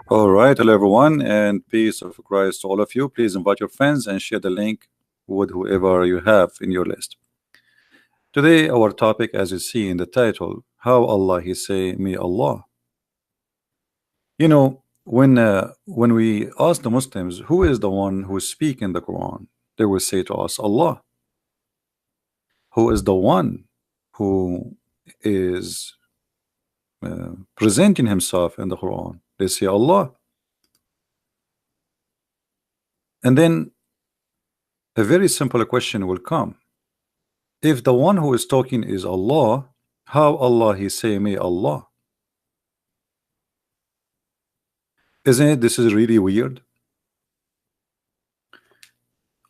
All right, hello everyone, and peace of Christ to all of you. Please invite your friends and share the link with whoever you have in your list. Today, our topic, as you see in the title, how Allah He say, "Me Allah." You know, when we ask the Muslims who is the one who speak in the Quran, they will say to us, Allah. Who is the one who is presenting himself in the Quran? They say Allah. And then a very simple question will come. If the one who is talking is Allah, how Allah He say, "Me Allah"? Isn't it? This is really weird.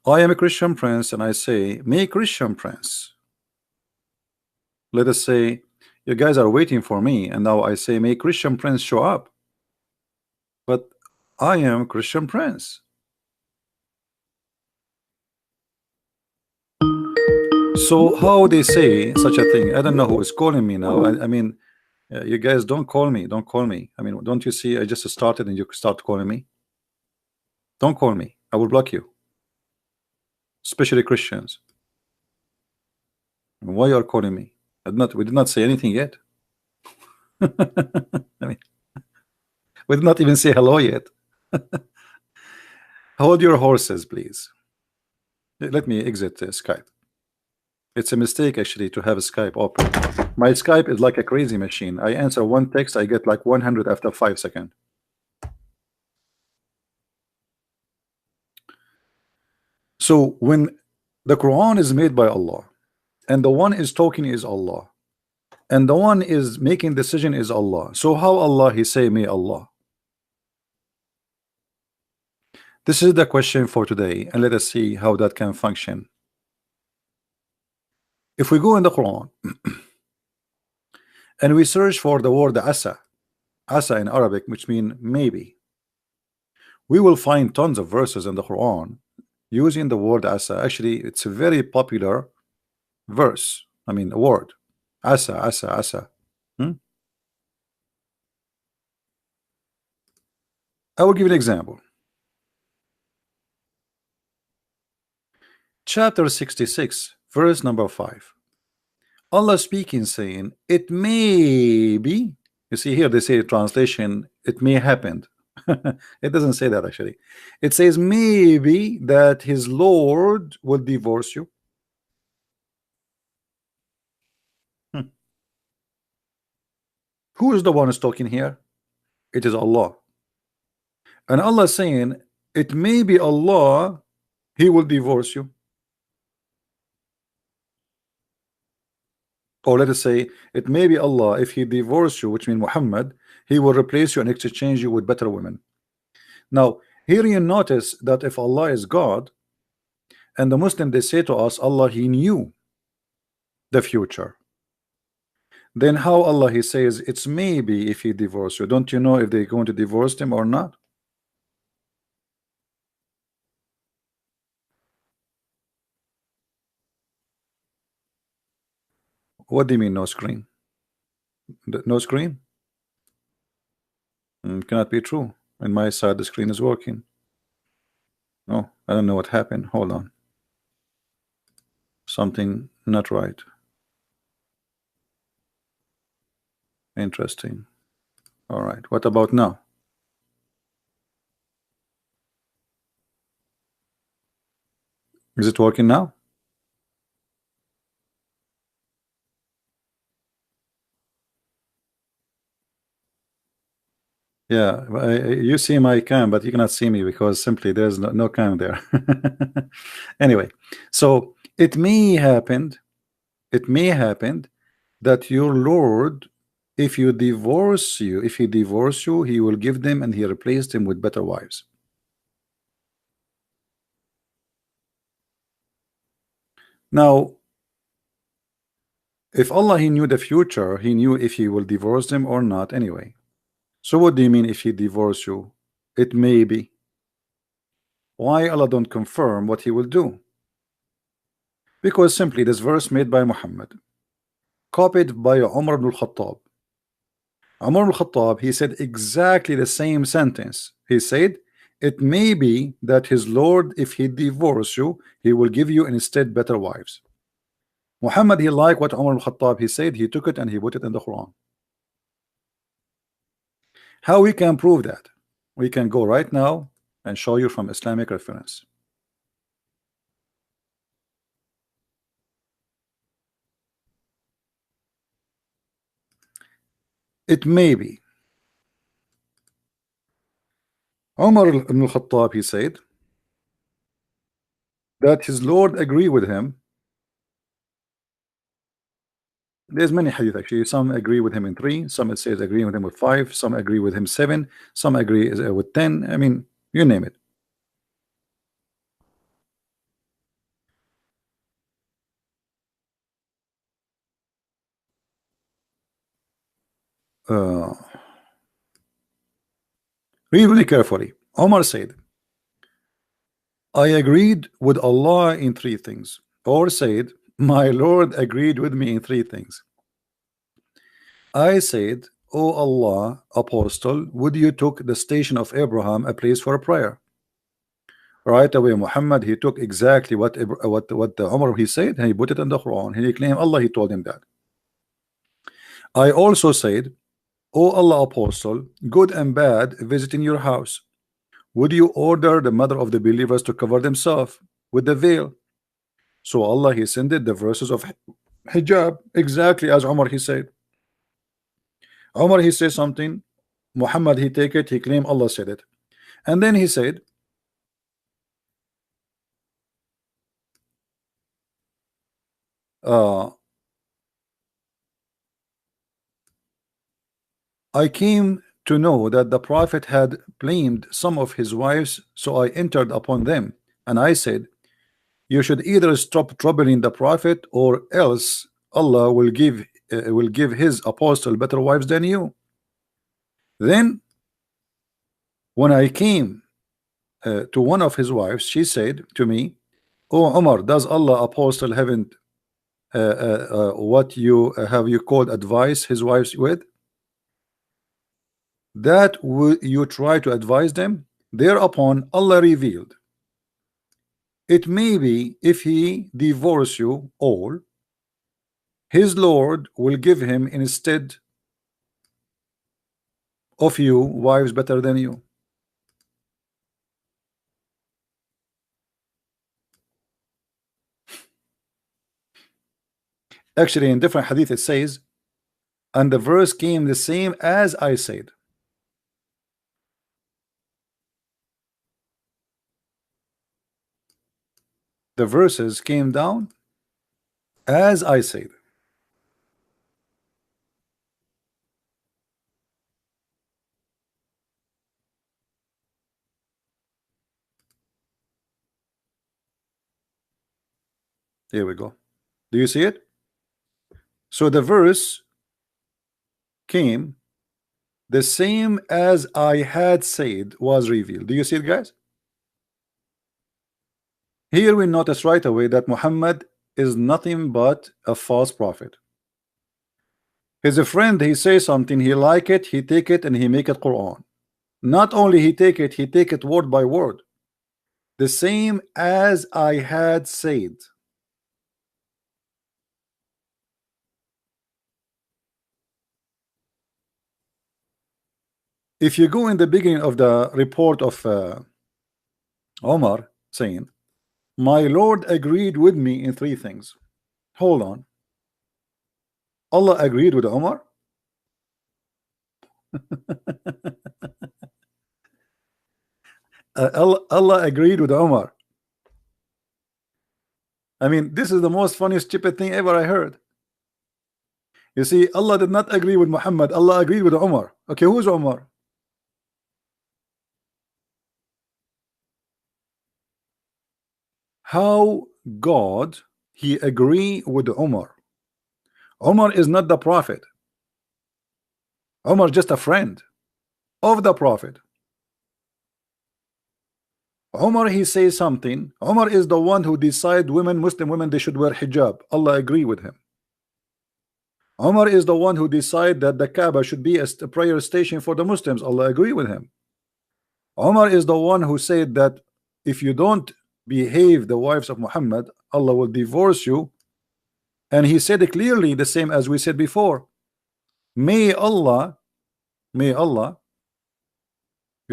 I am a Christian prince and I say, "Me Christian prince." Let us say you guys are waiting for me, and now I say, "May Christian prince show up." But I am Christian prince. So how they say such a thing? I don't know who is calling me now. I mean, you guys don't call me. Don't call me. I mean, don't you see? I just started and you start calling me. Don't call me. I will block you. Especially Christians. Why you are calling me? We did not say anything yet. I mean, we did not even say hello yet. Hold your horses, please. Let me exit Skype. It's a mistake actually to have Skype open. My Skype is like a crazy machine. I answer one text, I get like 100 after 5 seconds. So when the Quran is made by Allah, and the one is talking is Allah, and the one is making decision is Allah, so how Allah He say, "Me Allah"? This is the question for today, and let us see how that can function. If we go in the Quran and we search for the word asa in Arabic, which means maybe, we will find tons of verses in the Quran using the word asa. Actually, it's a very popular verse. I mean, a word, asa. I will give you an example. Chapter 66, verse number 5. Allah speaking, saying, "It may be." You see here, they say translation, "It may happen." It doesn't say that actually. It says maybe that his Lord will divorce you. Who is the one who's talking here? It is Allah. And Allah saying, "It may be Allah, He will divorce you." Or let us say, it may be Allah, if He divorce you, which means Muhammad, He will replace you and exchange you with better women. Now, here you notice that if Allah is God, and the Muslim, they say to us, Allah, He knew the future. Then how Allah He says, it's maybe if He divorce you. Don't you know if they're going to divorce him or not? What do you mean no screen? No screen? Cannot be true. On my side the screen is working. No, I don't know what happened. Hold on. Something not right. Interesting. All right, what about now? Is it working now? Yeah, you see my cam, but you cannot see me because simply there's no cam there. Anyway, so it may happen that your Lord, if He divorce you, He will give them and He replaced them with better wives. Now, If Allah he knew the future, he knew if he will divorce them or not anyway. So what do you mean if he divorce you? It may be. Why Allah don't confirm what he will do? Because simply this verse made by Muhammad, copied by Umar ibn al-Khattab. Umar ibn al-Khattab, he said exactly the same sentence. He said, it may be that his Lord, if he divorce you, he will give you instead better wives. Muhammad, he liked what Umar ibn al-Khattab he said, he took it and he put it in the Quran. How we can prove that? We can go right now and show you from Islamic reference. It may be. Umar ibn al-Khattab, he said that his Lord agreed with him. There's many hadith actually. Some agree with him in 3, some it says agree with him with 5, some agree with him 7, some agree with 10. I mean, you name it. Read really carefully. Omar said, I agreed with Allah in 3 things. Or said, my Lord agreed with me in 3 things. I said, O Allah, apostle, would you took the station of Abraham a place for a prayer? Right away, Muhammad, he took exactly what the Umar he said, and he put it in the Quran. He claimed Allah, he told him that. I also said, O Allah, apostle, good and bad visit in your house. Would you order the mother of the believers to cover themselves with the veil? So Allah he sent the verses of hijab exactly as Umar he said. Umar he said something, Muhammad he take it, he claimed Allah said it, and then he said, I came to know that the Prophet had blamed some of his wives, so I entered upon them, and I said, you should either stop troubling the Prophet, or else Allah will give his apostle better wives than you. Then when I came to one of his wives, she said to me, "Oh Umar, does Allah apostle haven't what you have you called advice his wives with? That you try to advise them?" Thereupon Allah revealed, it may be if he divorce you all, his Lord will give him instead of you wives better than you. Actually, in different hadith it says, and the verse came the same as I said. The verses came down as I said. Here we go. Do you see it? So the verse came the same as I had said was revealed. Do you see it, guys? Here we notice right away that Muhammad is nothing but a false prophet. His friend, he says something, he like it, he take it and he make it Quran. Not only he take it word by word. The same as I had said. If you go in the beginning of the report of Omar saying, my Lord agreed with me in 3 things. Hold on. Allah agreed with Omar? Allah agreed with Omar. I mean, this is the most funny stupid thing ever I heard. You see, Allah did not agree with Muhammad. Allah agreed with Omar. Okay, who's Omar? How God he agree with Omar? Omar is not the prophet. Omar is just a friend of the prophet. Omar, he says something. Omar is the one who decide women, Muslim women, they should wear hijab. Allah agree with him. Omar is the one who decide that the Kaaba should be a prayer station for the Muslims. Allah agree with him. Omar is the one who said that if you don't behave the wives of Muhammad, Allah will divorce you. And he said it clearly, the same as we said before. May Allah, you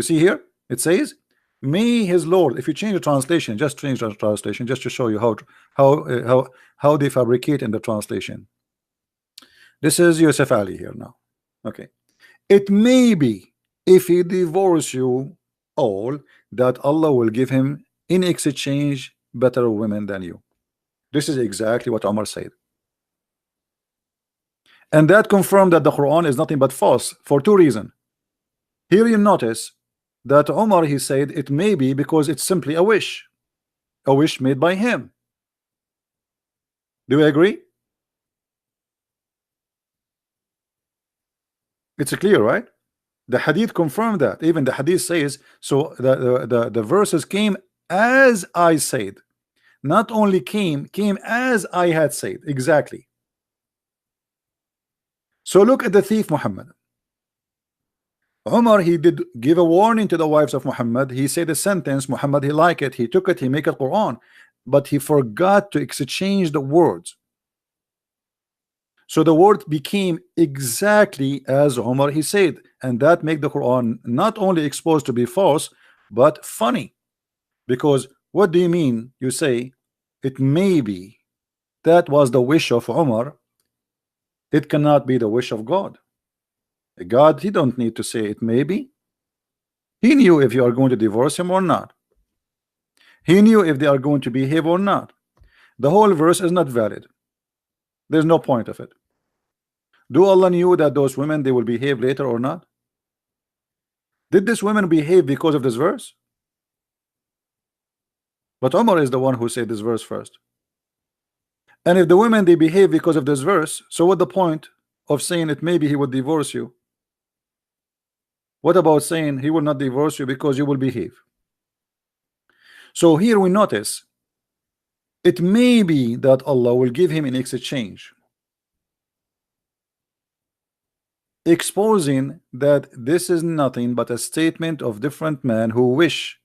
see here, it says, may his Lord. If you change the translation, just change the translation, just to show you how they fabricate in the translation. This is Yusuf Ali here now. Okay. It may be if he divorce you all that Allah will give him in exchange better women than you. This is exactly what Omar said. And that confirmed that the Quran is nothing but false for two reasons. Here you notice that Omar, he said it may be because it's simply a wish made by him. Do we agree? It's clear, right? The hadith confirmed that. Even the hadith says, so the verses came as I said. Not only came as I had said. Exactly. So look at the thief Muhammad. Umar, he did give a warning to the wives of Muhammad. He said a sentence, Muhammad, he liked it, he took it, he make it Quran, but he forgot to exchange the words. So the word became exactly as Umar he said, and that make the Quran not only exposed to be false, but funny. Because what do you mean? You say it may be that was the wish of Umar. It cannot be the wish of God. God, he don't need to say it may be. He knew if you are going to divorce him or not. He knew if they are going to behave or not. The whole verse is not valid. There's no point of it. Do Allah knew that those women, they will behave later or not? Did this woman behave because of this verse? But Umar is the one who said this verse first. And if the women, they behave because of this verse, so what the point of saying it maybe he would divorce you? What about saying he will not divorce you because you will behave? So here we notice it may be that Allah will give him in exchange, exposing that this is nothing but a statement of different men who wish,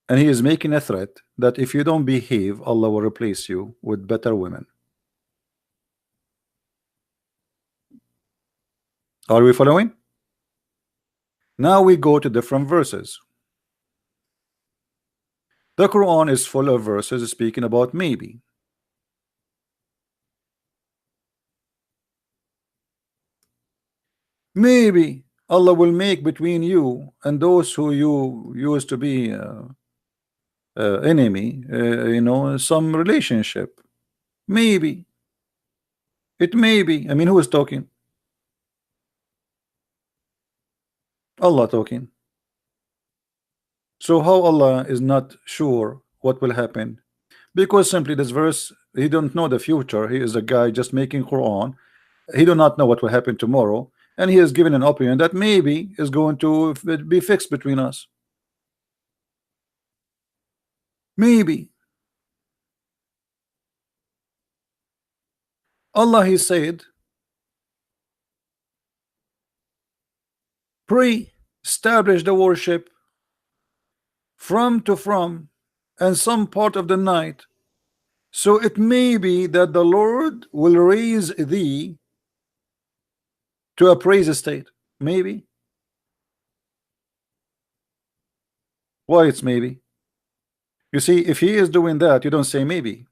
and he is making a threat that if you don't behave, Allah will replace you with better women. Are we following? Now we go to different verses. The Quran is full of verses speaking about maybe. Maybe Allah will make between you and those who you used to be enemy, some relationship. Maybe. It may be. I mean, who is talking? Allah talking. So how Allah is not sure what will happen? Because simply this verse, he don't know the future. He is a guy just making Quran. He do not know what will happen tomorrow, and he has given an opinion that maybe is going to be fixed between us. Maybe. Allah, he said, establish the worship from and some part of the night, so it may be that the Lord will raise thee to a praise state. Maybe. Why it's maybe? You see, if he is doing that, you don't say maybe.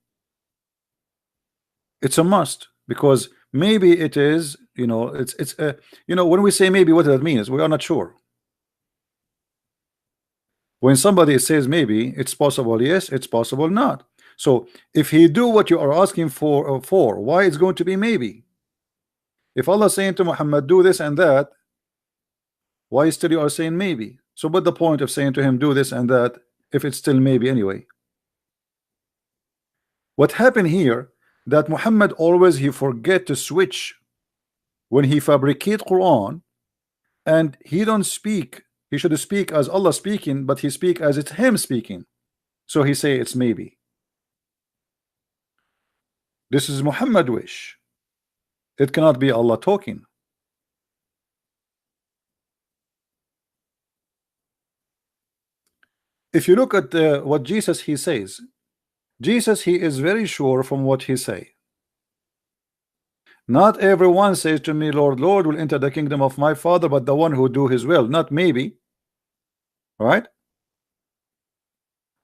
It's a must, because maybe it is, when we say maybe, what that means, we are not sure. When somebody says maybe, it's possible yes, it's possible not. So if he do what you are asking for, why it's going to be maybe? If Allah is saying to Muhammad, do this and that, why still you are saying maybe? So what the point of saying to him, do this and that, if it's still maybe anyway? What happened here, that Muhammad always he forget to switch when he fabricate Quran, and he don't speak. He should speak as Allah speaking, but he speak as it's him speaking. So he say it's maybe. This is Muhammad wish. It cannot be Allah talking. If you look at what Jesus he says, Jesus he is very sure from what he say. Not everyone says to me, Lord, Lord, will enter the kingdom of my Father, but the one who do his will. Not maybe. Right?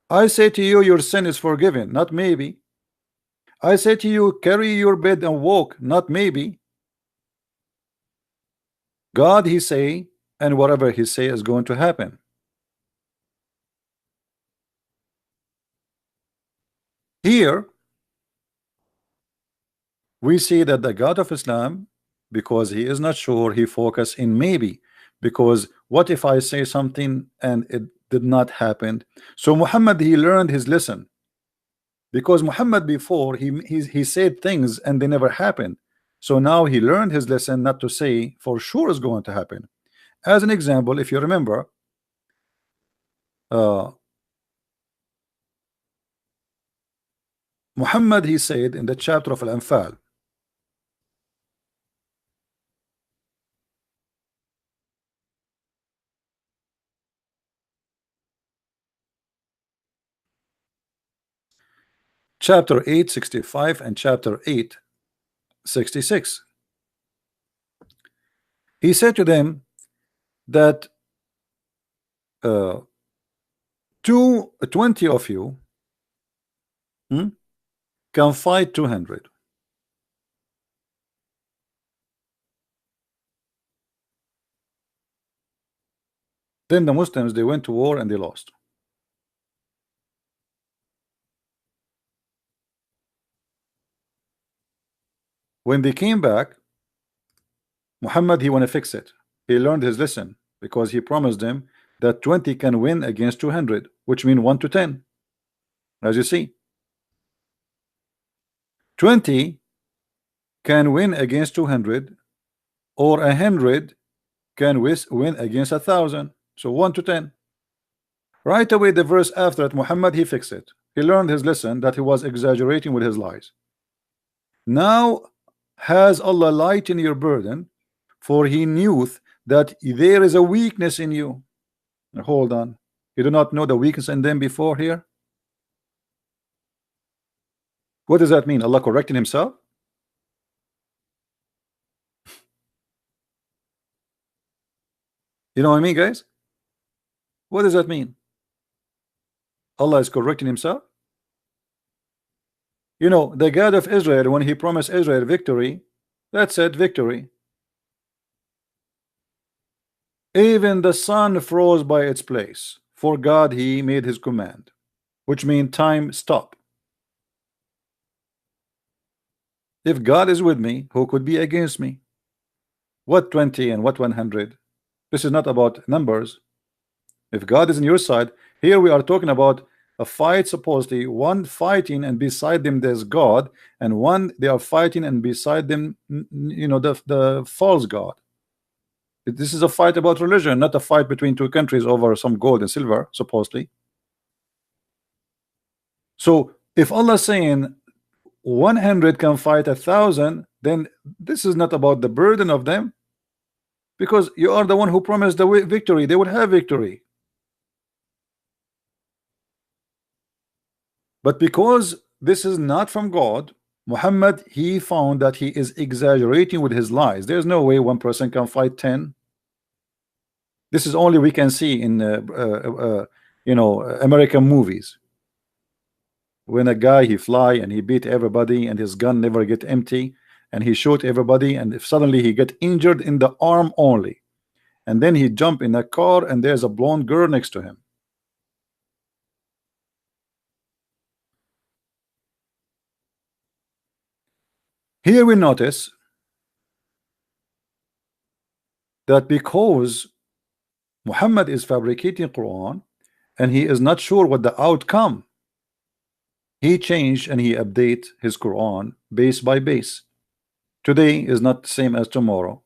I say to you, your sin is forgiven. Not maybe. I say to you, carry your bed and walk. Not maybe. God he say, and whatever he say is going to happen. Here we see that the God of Islam, because he is not sure, he focus in maybe, because what if I say something and it did not happen? So Muhammad he learned his lesson, because Muhammad before he said things and they never happened. So now he learned his lesson not to say for sure is going to happen. As an example, if you remember, Muhammad he said in the chapter of Al-Anfal, chapter 8:65 and chapter 8:66, he said to them that 20 of you can fight 200. Then the Muslims they went to war and they lost. When they came back, Muhammad he want to fix it. He learned his lesson, because he promised them that 20 can win against 200, which means 1 to 10. As you see, 20 can win against 200, or 100 can win against 1,000. So 1 to 10. Right away the verse after it, Muhammad he fixed it. He learned his lesson that he was exaggerating with his lies. Now has Allah lightened your burden, for he knew that there is a weakness in you. Hold on, you do not know the weakness in them before here? What does that mean? Allah correcting himself? You know what I mean, guys? What does that mean? Allah is correcting himself? You know, the God of Israel, when he promised Israel victory, that's it, victory. Even the sun froze by its place, for God he made his command, which means time stop. If God is with me, who could be against me? What 20 and what 100? This is not about numbers. If God is on your side, here we are talking about a fight, supposedly one fighting and beside them there's God, and one they are fighting and beside them, you know, the false God. This is a fight about religion, not a fight between two countries over some gold and silver, supposedly. So if Allah is saying 100 can fight 1,000, then this is not about the burden of them, because you are the one who promised the victory. They would have victory. But because this is not from God, Muhammad he found that he is exaggerating with his lies. There's no way one person can fight 10. This is only we can see in you know, American movies, when a guy he fly and he beat everybody and his gun never get empty, and he shoot everybody, and if suddenly he get injured in the arm only, and then he jump in a car and there's a blonde girl next to him. Here we notice that because Muhammad is fabricating Quran and he is not sure what the outcome, he changed and he update his Quran base by base. Today is not the same as tomorrow.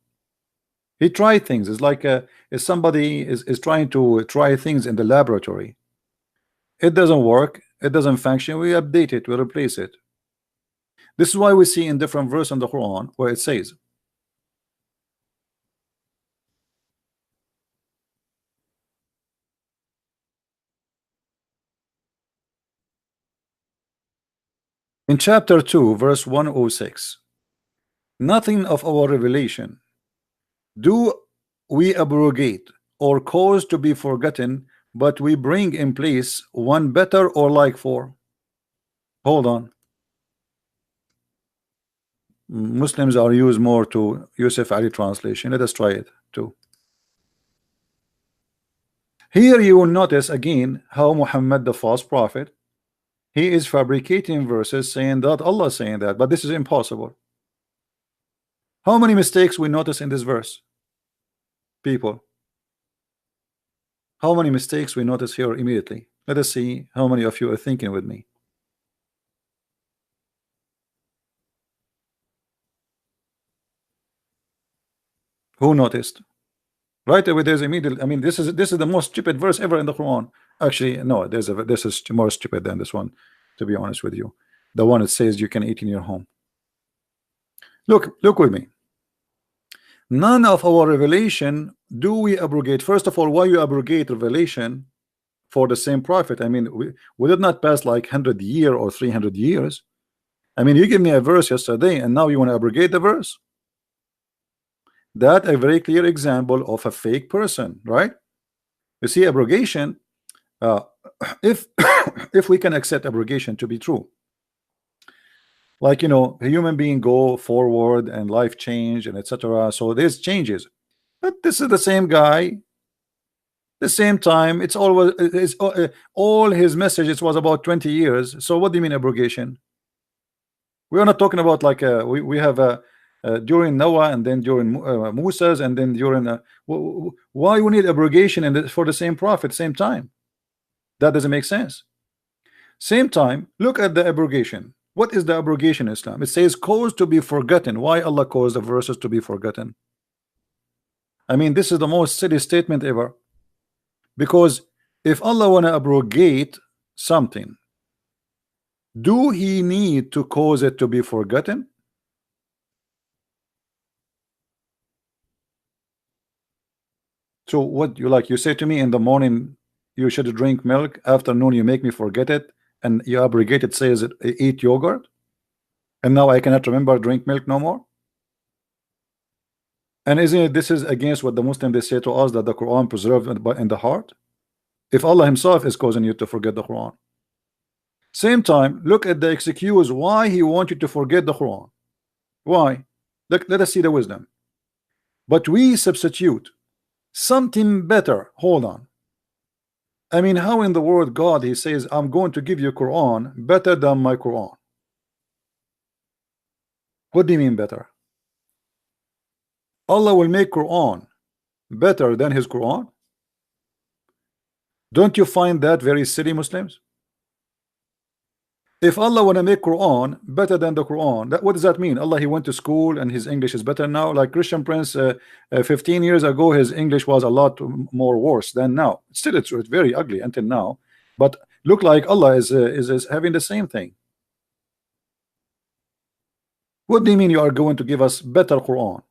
He tried things. It's like if somebody is trying to try things in the laboratory. It doesn't work. It doesn't function. We update it. We replace it. This is why we see in different verses in the Quran where it says, in chapter 2, verse 106, nothing of our revelation do we abrogate or cause to be forgotten, but we bring in place one better or like for. Hold on. Muslims are used more to Yusuf Ali translation. Let us try it too. Here you will notice again how Muhammad, the false prophet, he is fabricating verses saying that Allah is saying that, but this is impossible. How many mistakes we notice in this verse, people? How many mistakes we notice here immediately? Let us see how many of you are thinking with me. Who noticed? Right away, there's immediately. I mean, this is the most stupid verse ever in the Quran. Actually, no, this is more stupid than this one, to be honest with you. The one that says you can eat in your home. Look with me. None of our revelation do we abrogate. First of all, why you abrogate revelation for the same prophet? I mean, we did not pass like 100 years or 300 years. I mean, you give me a verse yesterday and now you want to abrogate the verse. That a very clear example of a fake person, right? You see, abrogation, if if we can accept abrogation to be true, like, you know, a human being go forward and life change and etc. So there's changes, but this is the same guy, the same time. It's always all his messages was about 20 years. So what do you mean abrogation? We are not talking about like we have a during Noah and then during Moses and then during why we need abrogation and for the same prophet same time? That doesn't make sense. Same time, look at the abrogation. What is the abrogation in Islam? It says cause to be forgotten. Why Allah caused the verses to be forgotten? I mean, this is the most silly statement ever, because if Allah want to abrogate something, do he need to cause it to be forgotten? So what you like, you say to me in the morning you should drink milk, afternoon you make me forget it, and you abrogate it, says it eat yogurt, and now I cannot remember drink milk no more. And isn't it, this is against what the Muslims they say to us, that the Quran preserved in the heart? If Allah himself is causing you to forget the Quran. Same time, look at the excuse why he wants you to forget the Quran. Why? Let us see the wisdom. But we substitute something better. Hold on. I mean, how in the word God he says I'm going to give you Quran better than my Quran? What do you mean better? Allah will make Quran better than his Quran? Don't you find that very silly, Muslims? If Allah want to make Quran better than the Quran, what does that mean? Allah, he went to school and his English is better now? Like Christian Prince 15 years ago, his English was a lot more worse than now. Still, it's very ugly until now, but look like Allah is having the same thing. What do you mean you are going to give us better Quran?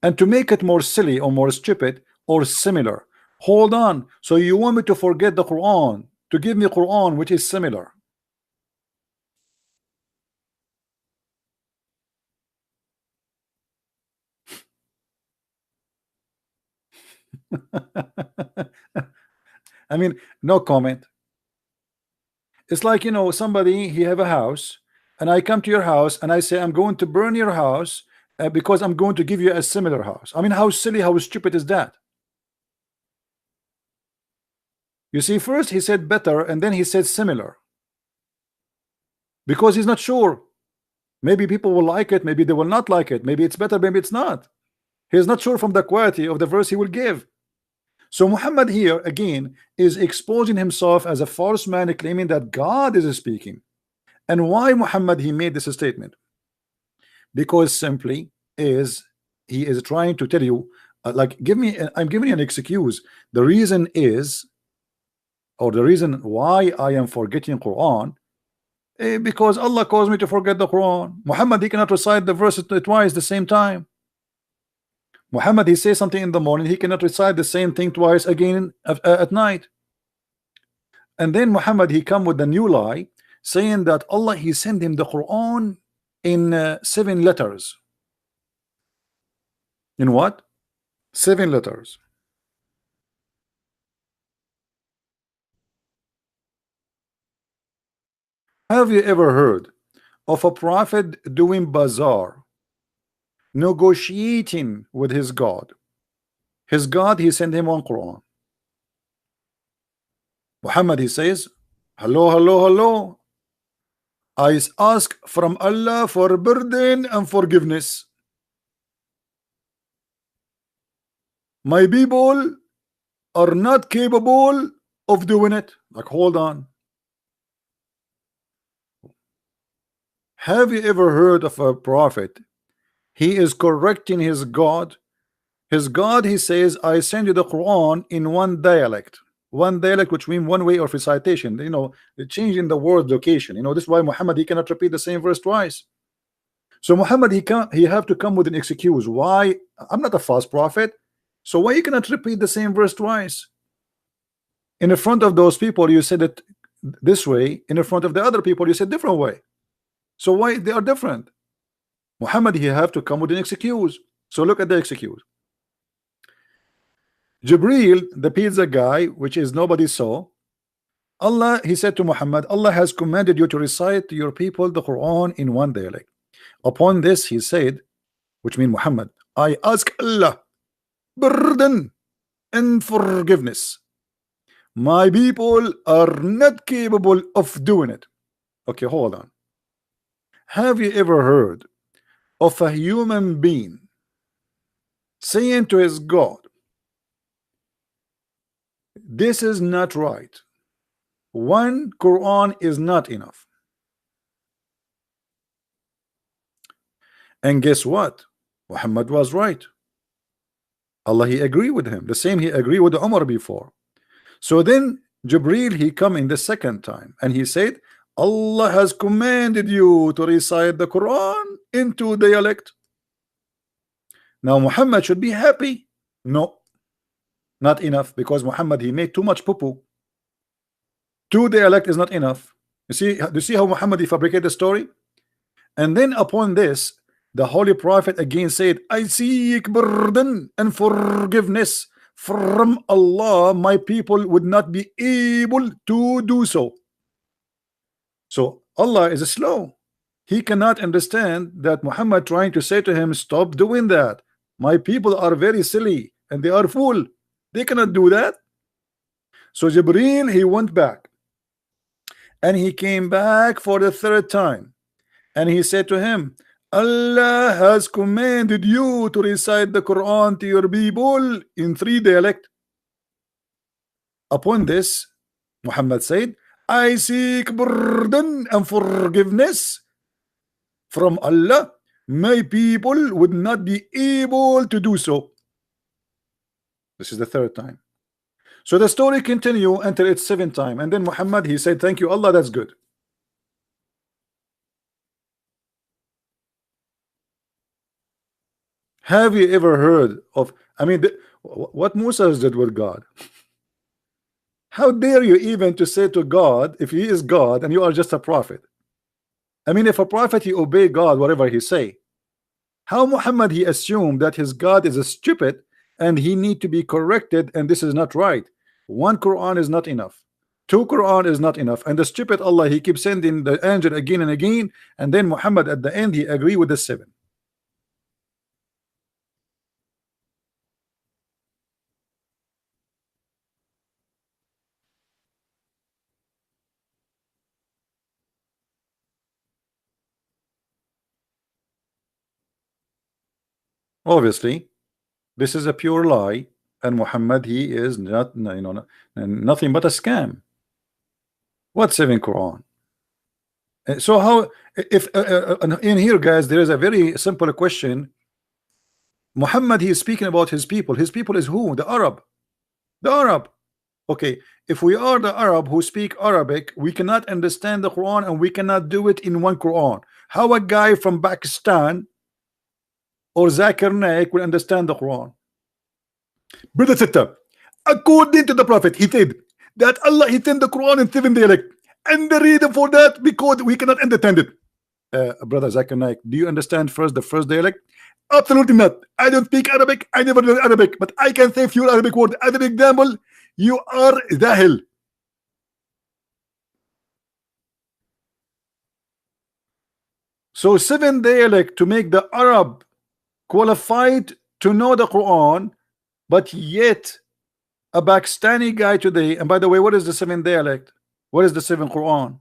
And to make it more silly or more stupid or similar, hold on, so you want me to forget the Quran to give me Quran which is similar? I mean, no comment. It's like, you know, somebody, he have a house and I come to your house and I say I'm going to burn your house because I'm going to give you a similar house. I mean, how silly, how stupid is that? You see, first he said better and then he said similar, because he's not sure. Maybe people will like it, maybe they will not like it, maybe it's better, maybe it's not. He's not sure from the quality of the verse he will give. So Muhammad here again is exposing himself as a false man, claiming that God is speaking. And why Muhammad he made this statement? Because simply is he is trying to tell you, like, I'm giving you an excuse. The reason is, or the reason why I am forgetting Quran, because Allah caused me to forget the Quran. Muhammad, he cannot recite the verse twice the same time. Muhammad, he says something in the morning, he cannot recite the same thing twice again at night. And then Muhammad, he come with a new lie, saying that Allah, he sent him the Quran in 7 letters. In what? 7 letters. Have you ever heard of a prophet doing bazaar, negotiating with his God? His God, he sent him one Quran. Muhammad, he says, hello, hello, hello. I ask from Allah for burden and forgiveness. My people are not capable of doing it. Like, hold on. Have you ever heard of a prophet? He is correcting his God. His God, he says, I send you the Quran in one dialect. One dialect, which means one way of recitation. You know, changing the word location. You know, this is why Muhammad, he cannot repeat the same verse twice. So Muhammad, he have to come with an excuse. Why? I'm not a false prophet. So why you cannot repeat the same verse twice? In the front of those people, you said it this way. In the front of the other people, you said different way. So why they are different? Muhammad, he have to come with an excuse. So look at the excuse. Jibril, the pizza guy, which is nobody saw, Allah, he said to Muhammad, Allah has commanded you to recite to your people the Quran in one dialect. Upon this, he said, which means Muhammad, I ask Allah burden and forgiveness. My people are not capable of doing it. Okay, hold on. Have you ever heard of a human being saying to his God, this is not right, one Quran is not enough? And guess what? Muhammad was right. Allah, he agreed with him. The same he agreed with Umar before. So then Jibril, he come in the second time and he said, Allah has commanded you to recite the Quran into dialect. Now Muhammad should be happy. No, not enough, because Muhammad, he made too much poo-poo. 2 dialect is not enough. Do you see how Muhammad, he fabricated the story? And then upon this, the Holy Prophet again said, I seek burden and forgiveness from Allah. My people would not be able to do so. So Allah is slow. He cannot understand that Muhammad trying to say to him, stop doing that. My people are very silly and they are fool. They cannot do that. So Jibreel, he went back and he came back for the 3rd time and he said to him, Allah has commanded you to recite the Quran to your people in 3 dialect. Upon this, Muhammad said, I seek burden and forgiveness from Allah. My people would not be able to do so. This is the 3rd time. So the story continue until it's 7th time, and then Muhammad, he said, thank you Allah, that's good. Have you ever heard of, I mean, what Moses did with God? How dare you even to say to God, if he is God and you are just a prophet? I mean, if a prophet, he obey God whatever he say, how Muhammad, he assumed that his God is a stupid and he need to be corrected, and this is not right. 1 Quran is not enough, 2 Quran is not enough, and the stupid Allah, he keeps sending the angel again and again, and then Muhammad at the end, he agree with the 7. Obviously, this is a pure lie, and Muhammad, he is not, you know, nothing but a scam. What 7 Quran? So how, if in here, guys, there is a very simple question. Muhammad, he is speaking about his people. His people is who? The Arab. The Arab. Okay, if we are the Arab who speak Arabic, we cannot understand the Quran, and we cannot do it in one Quran. How a guy from Pakistan or Zakir Naik will understand the Quran? Brother Sitta, according to the Prophet, he said that Allah, he sent the Quran in 7 dialect, and the reason for that because we cannot understand it. Brother Zakir Naik, do you understand the first dialect? Absolutely not. I don't speak Arabic. I never learned Arabic, but I can say few Arabic words. As an example, you are Zahil. So 7 dialect to make the Arab qualified to know the Quran, but yet a Pakistani guy today, and by the way, what is the 7 dialect? What is the 7 Quran?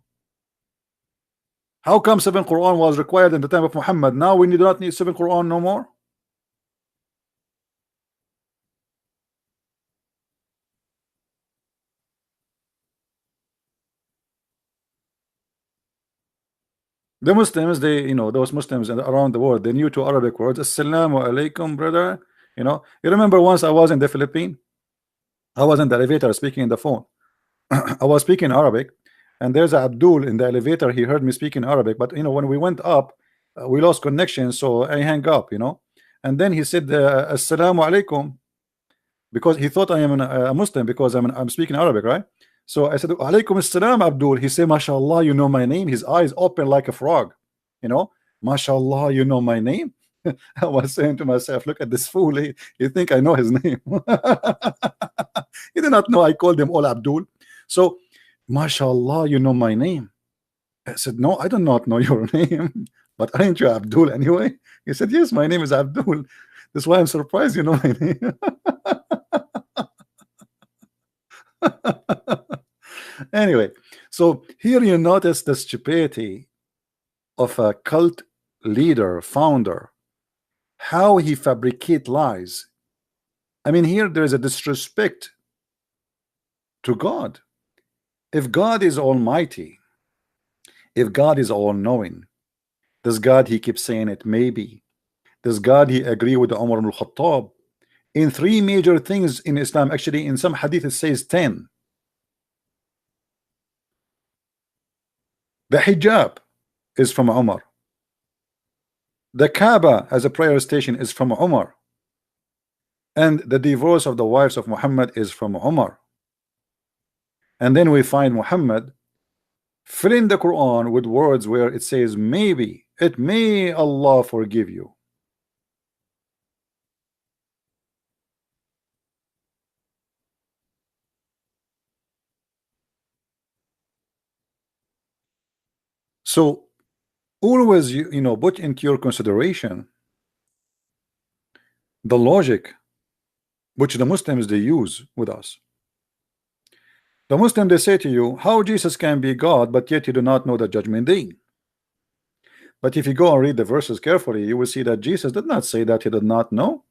How come 7 Quran was required in the time of Muhammad? Now we do not need 7 Quran no more. The Muslims, they, those Muslims around the world, they knew 2 Arabic words. Assalamu alaikum, brother. You remember once I was in the Philippines, I was in the elevator speaking in the phone. I was speaking Arabic, and there's Abdul in the elevator. He heard me speaking Arabic, but when we went up, we lost connection, so I hang up, and then he said Assalamu alaikum, because he thought I am a Muslim because I'm speaking Arabic, right? So I said alaikum assalam, Abdul. He said, mashallah, you know my name. His eyes open like a frog, mashallah, you know my name. I was saying to myself, look at this fool, he think I know his name. He did not know I called him all Abdul. So mashallah, you know my name. I said, no, I do not know your name, but aren't you Abdul anyway? He said, yes, my name is Abdul. That's why I'm surprised you know my name. Anyway, so here you notice the stupidity of a cult leader, founder, how he fabricate lies. I mean, here there is a disrespect to God. If God is almighty, if God is all-knowing, does God, he keeps saying it, maybe, does God, he agree with the Umar ibn al-Khattab in 3 major things in Islam? Actually, in some hadith it says 10. The hijab is from Umar. The Kaaba as a prayer station is from Umar. And the divorce of the wives of Muhammad is from Umar. And then we find Muhammad filling the Quran with words where it says, maybe, it may Allah forgive you. So always put into your consideration the logic which the Muslims they use with us. The Muslim, they say to you, how Jesus can be God, but yet you do not know the judgment day. But if you go and read the verses carefully, you will see that Jesus did not say that he did not know.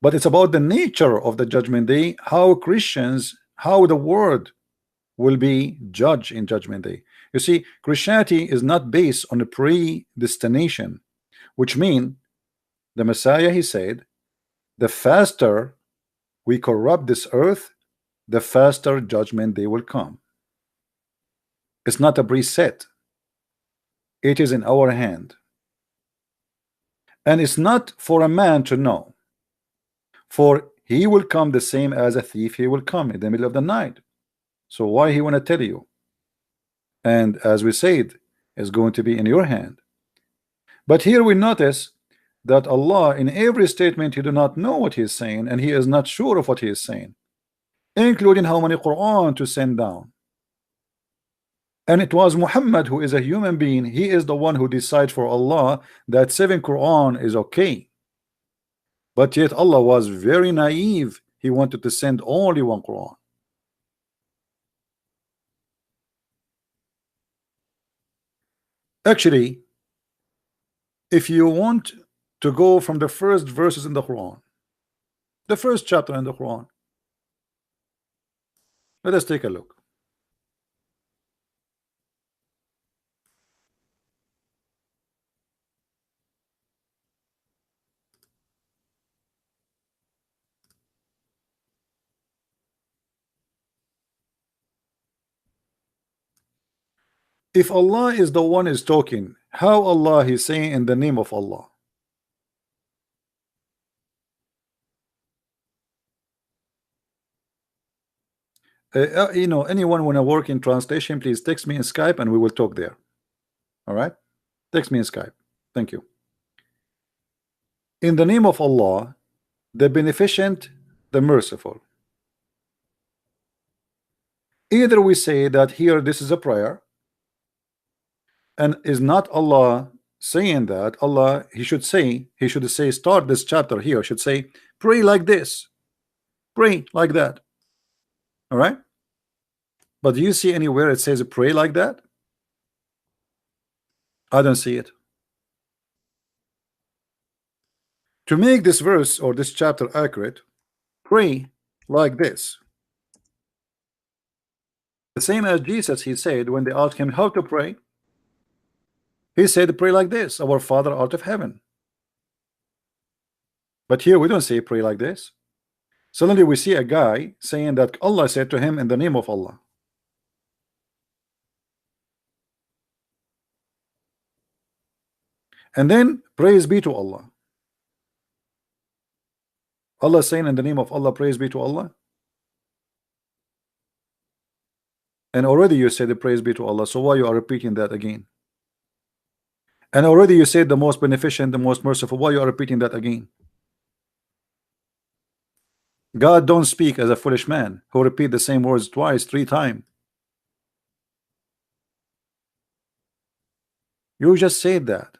But it's about the nature of the judgment day, how Christians, how the world will be judged in judgment day. You see, Christianity is not based on a predestination, which means the Messiah, he said, the faster we corrupt this earth, the faster judgment day will come. It's not a preset. It is in our hand. And it's not for a man to know. For he will come the same as a thief, he will come in the middle of the night. So why he want to tell you? And as we said, it's going to be in your hand. But here we notice that Allah, in every statement, he do not know what he is saying, and he is not sure of what he is saying, including how many Quran to send down. And it was Muhammad, who is a human being, he is the one who decides for Allah that 7 Quran is okay. But yet Allah was very naive. He wanted to send only 1 Quran. Actually, if you want to go from the first verses in the Quran, the first chapter in the Quran, let us take a look. If Allah is the one is talking, how Allah is saying in the name of Allah? You know, anyone wanna work in translation, please text me in Skype and we will talk there. All right, text me in Skype. Thank you. In the name of Allah, the beneficent, the merciful. Either we say that here this is a prayer, and is not Allah saying that. Allah, he should say start this chapter here, should say pray like this, pray like that. All right, but do you see anywhere it says pray like that? I don't see it. To make this verse or this chapter accurate, pray like this. The same as Jesus, he said when they asked him how to pray, he said pray like this, our Father out of heaven. But here we don't say pray like this. Suddenly we see a guy saying that Allah said to him in the name of Allah. And then praise be to Allah. Allah saying in the name of Allah, praise be to Allah. And already you said the praise be to Allah, so why you are repeating that again? And already you said the most beneficent, the most merciful, why you are repeating that again? God don't speak as a foolish man who repeat the same words twice, 3 times. You just said that.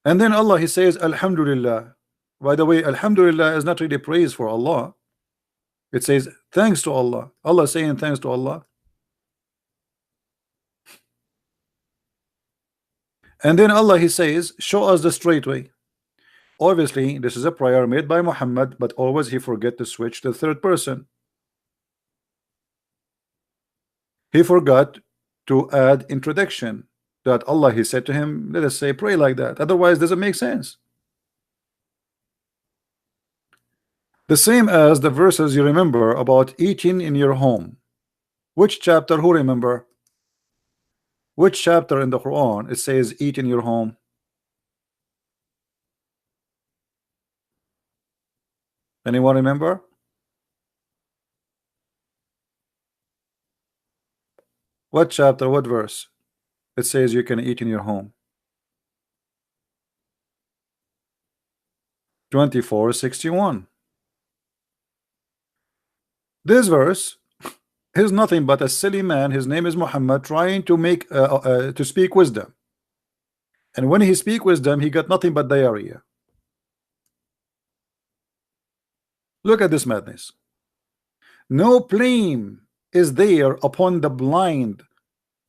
And then Allah, he says Alhamdulillah. By the way, Alhamdulillah is not really praise for Allah. It says thanks to Allah. Allah saying thanks to Allah. And then Allah, he says show us the straight way. Obviously this is a prayer made by Muhammad, but always he forget to switch to the third person. He forgot to add introduction that Allah, he said to him, let us say pray like that, otherwise doesn't make sense. The same as the verses you remember about eating in your home. Which chapter? Who remember? Which chapter in the Quran it says eat in your home? Anyone remember? What chapter, what verse it says you can eat in your home? 24:61. This verse is nothing but a silly man, his name is Muhammad, trying to make to speak wisdom, and when he speak wisdom he got nothing but diarrhea. Look at this madness. No blame is there upon the blind,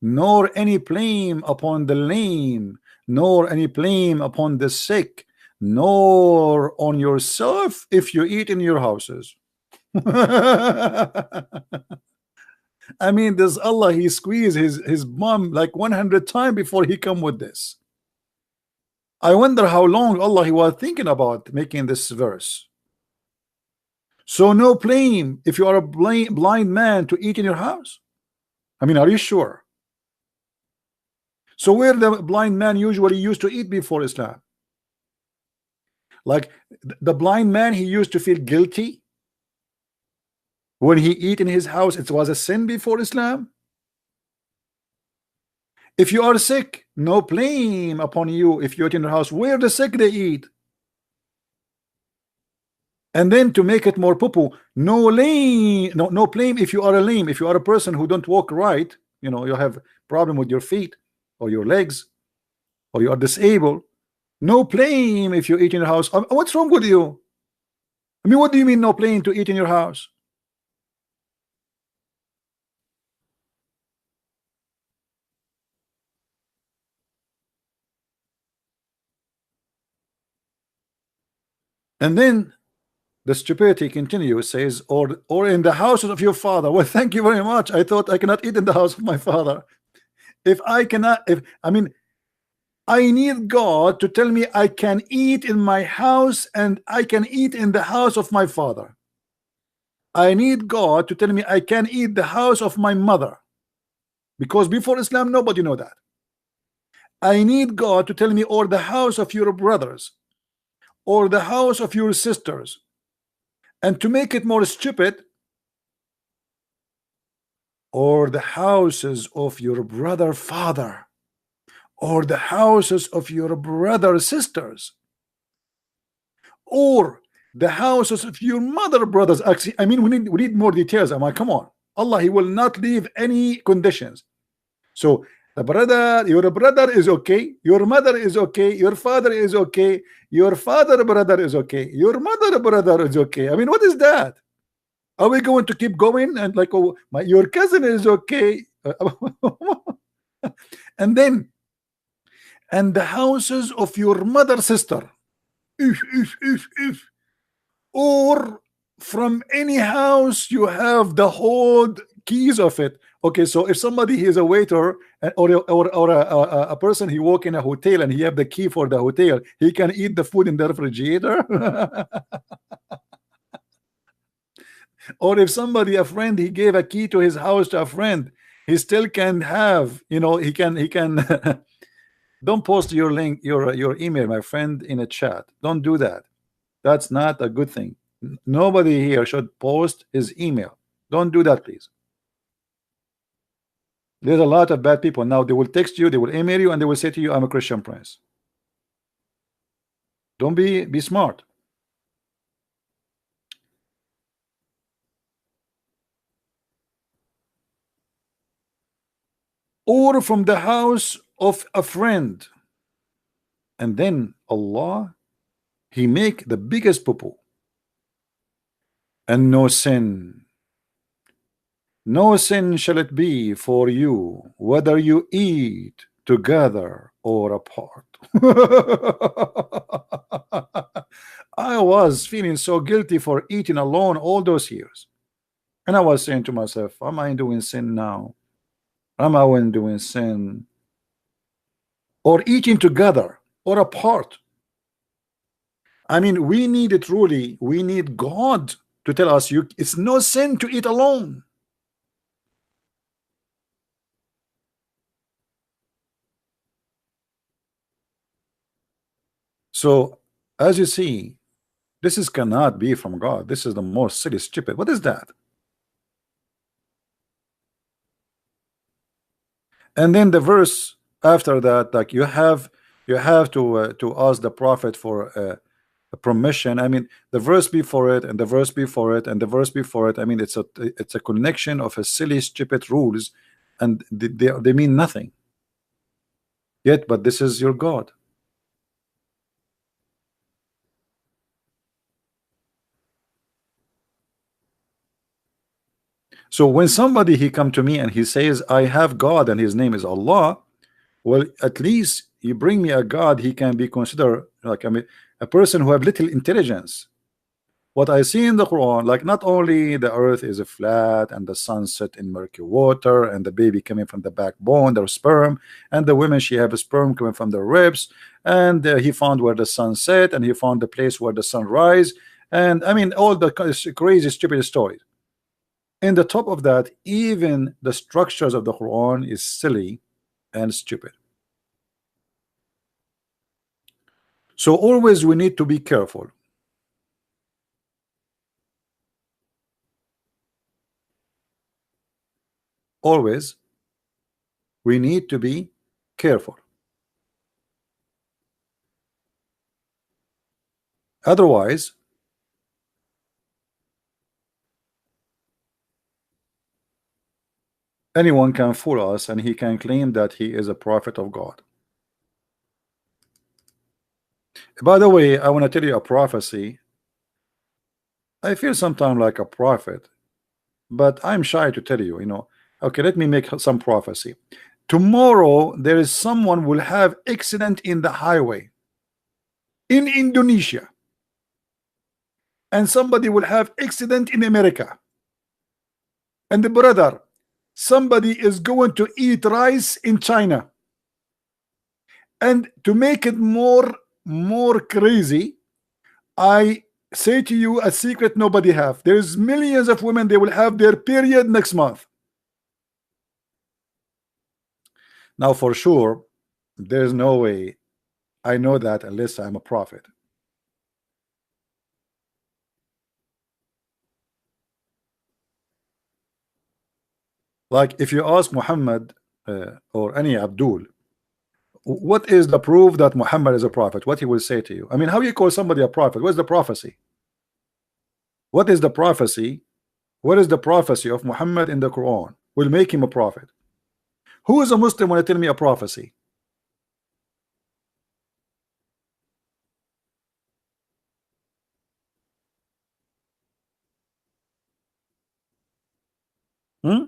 nor any blame upon the lame, nor any blame upon the sick, nor on yourself if you eat in your houses. I mean, this Allah, he squeezed his bum like 100 times before he come with this. I wonder how long Allah he was thinking about making this verse. So no blame if you are a blind man to eat in your house. I mean, are you sure? So where the blind man usually used to eat before Islam? Like the blind man, he used to feel guilty when he eat in his house. It was a sin before Islam. If you are sick, no blame upon you if you eat in your house. Where the sick they eat. And then to make it more poo-poo, no blame if you are a lame, if you are a person who don't walk right, you know, you have problem with your feet or your legs, or you are disabled, no blame if you eat in your house. What's wrong with you? I mean, what do you mean no blame to eat in your house? And then the stupidity continues, says, or in the houses of your father. Well, thank you very much. I thought I cannot eat in the house of my father. If I cannot, if I mean, I need God to tell me I can eat in my house and I can eat in the house of my father. I need God to tell me I can eat the house of my mother, because before Islam nobody know that. I need God to tell me, or the house of your brothers, or the house of your sisters. And to make it more stupid, or the houses of your brother father, or the houses of your brother sisters, or the houses of your mother brothers. Actually, I mean, we need more details. I'm like, come on, Allah, He will not leave any conditions. So the brother, your brother is okay, your mother is okay, your father is okay, your father brother is okay, your mother brother is okay. I mean, what is that? Are we going to keep going and like, oh, your cousin is okay? And then, and the houses of your mother sister, if, or from any house you have the whole keys of it. Okay, so if somebody is a waiter, or a person, he work in a hotel and he have the key for the hotel, he can eat the food in the refrigerator. Or if somebody, a friend, he gave a key to his house to a friend, he still can have, you know, he can don't post your link, your email, my friend, in a chat. Don't do that. That's not a good thing. Nobody here should post his email. Don't do that, please. There's a lot of bad people now. They will text you, they will email you, and they will say to you, I'm a Christian Prince. Don't be smart. Or from the house of a friend. And then Allah, He make the biggest poo-poo. And no sin. No sin shall it be for you, whether you eat together or apart. I was feeling so guilty for eating alone all those years. And I was saying to myself, am I doing sin now? Am I doing sin? Or eating together or apart? I mean, we need it truly. We need God to tell us, it's no sin to eat alone. So, as you see, this cannot be from God. This is the most silly, stupid. What is that? And then the verse after that, like you have to ask the prophet for a permission. I mean, the verse before it, and the verse before it, and the verse before it. I mean, it's a connection of a silly, stupid rules, and they mean nothing. Yet, but this is your God. So when somebody he come to me and he says, I have God and his name is Allah, well, at least you bring me a God, he can be considered like, I mean, a person who have little intelligence. What I see in the Quran, like not only the earth is a flat and the sun set in murky water and the baby coming from the backbone, their sperm, and the women, she have a sperm coming from their ribs, and he found where the sun set and he found the place where the sun rise, and I mean all the crazy stupid stories. In the top of that, even the structures of the Quran is silly and stupid. So always we need to be careful. Always we need to be careful. Otherwise, anyone can fool us and he can claim that he is a prophet of God. By the way, I want to tell you a prophecy. I feel sometimes like a prophet, but I'm shy to tell you, you know. Okay, let me make some prophecy. Tomorrow there is someone will have accident in the highway in Indonesia, and somebody will have accident in America, and the brother, somebody is going to eat rice in China, And to make it more crazy, I say to you a secret nobody have. There's millions of women, they will have their period next month. Now for sure, there's no way I know that unless I'm a prophet. Like if you ask Muhammad or any Abdul, what is the proof that Muhammad is a prophet? What he will say to you? I mean, how you call somebody a prophet? What's the prophecy? What is the prophecy? What is the prophecy of Muhammad in the Quran will make him a prophet? Who is a Muslim when you tell me a prophecy? Hmm?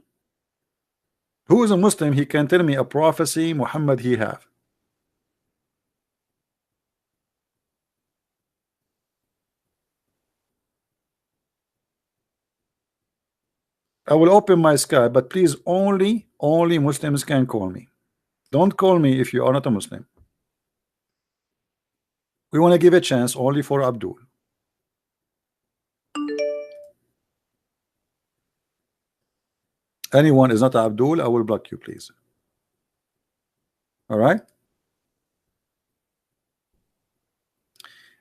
Who is a Muslim? He can tell me a prophecy Muhammad he have. I will open my Skype, but please only Muslims can call me. Don't call me if you are not a Muslim. We want to give a chance only for Abdul. Anyone is not Abdul, I will block you, please. All right.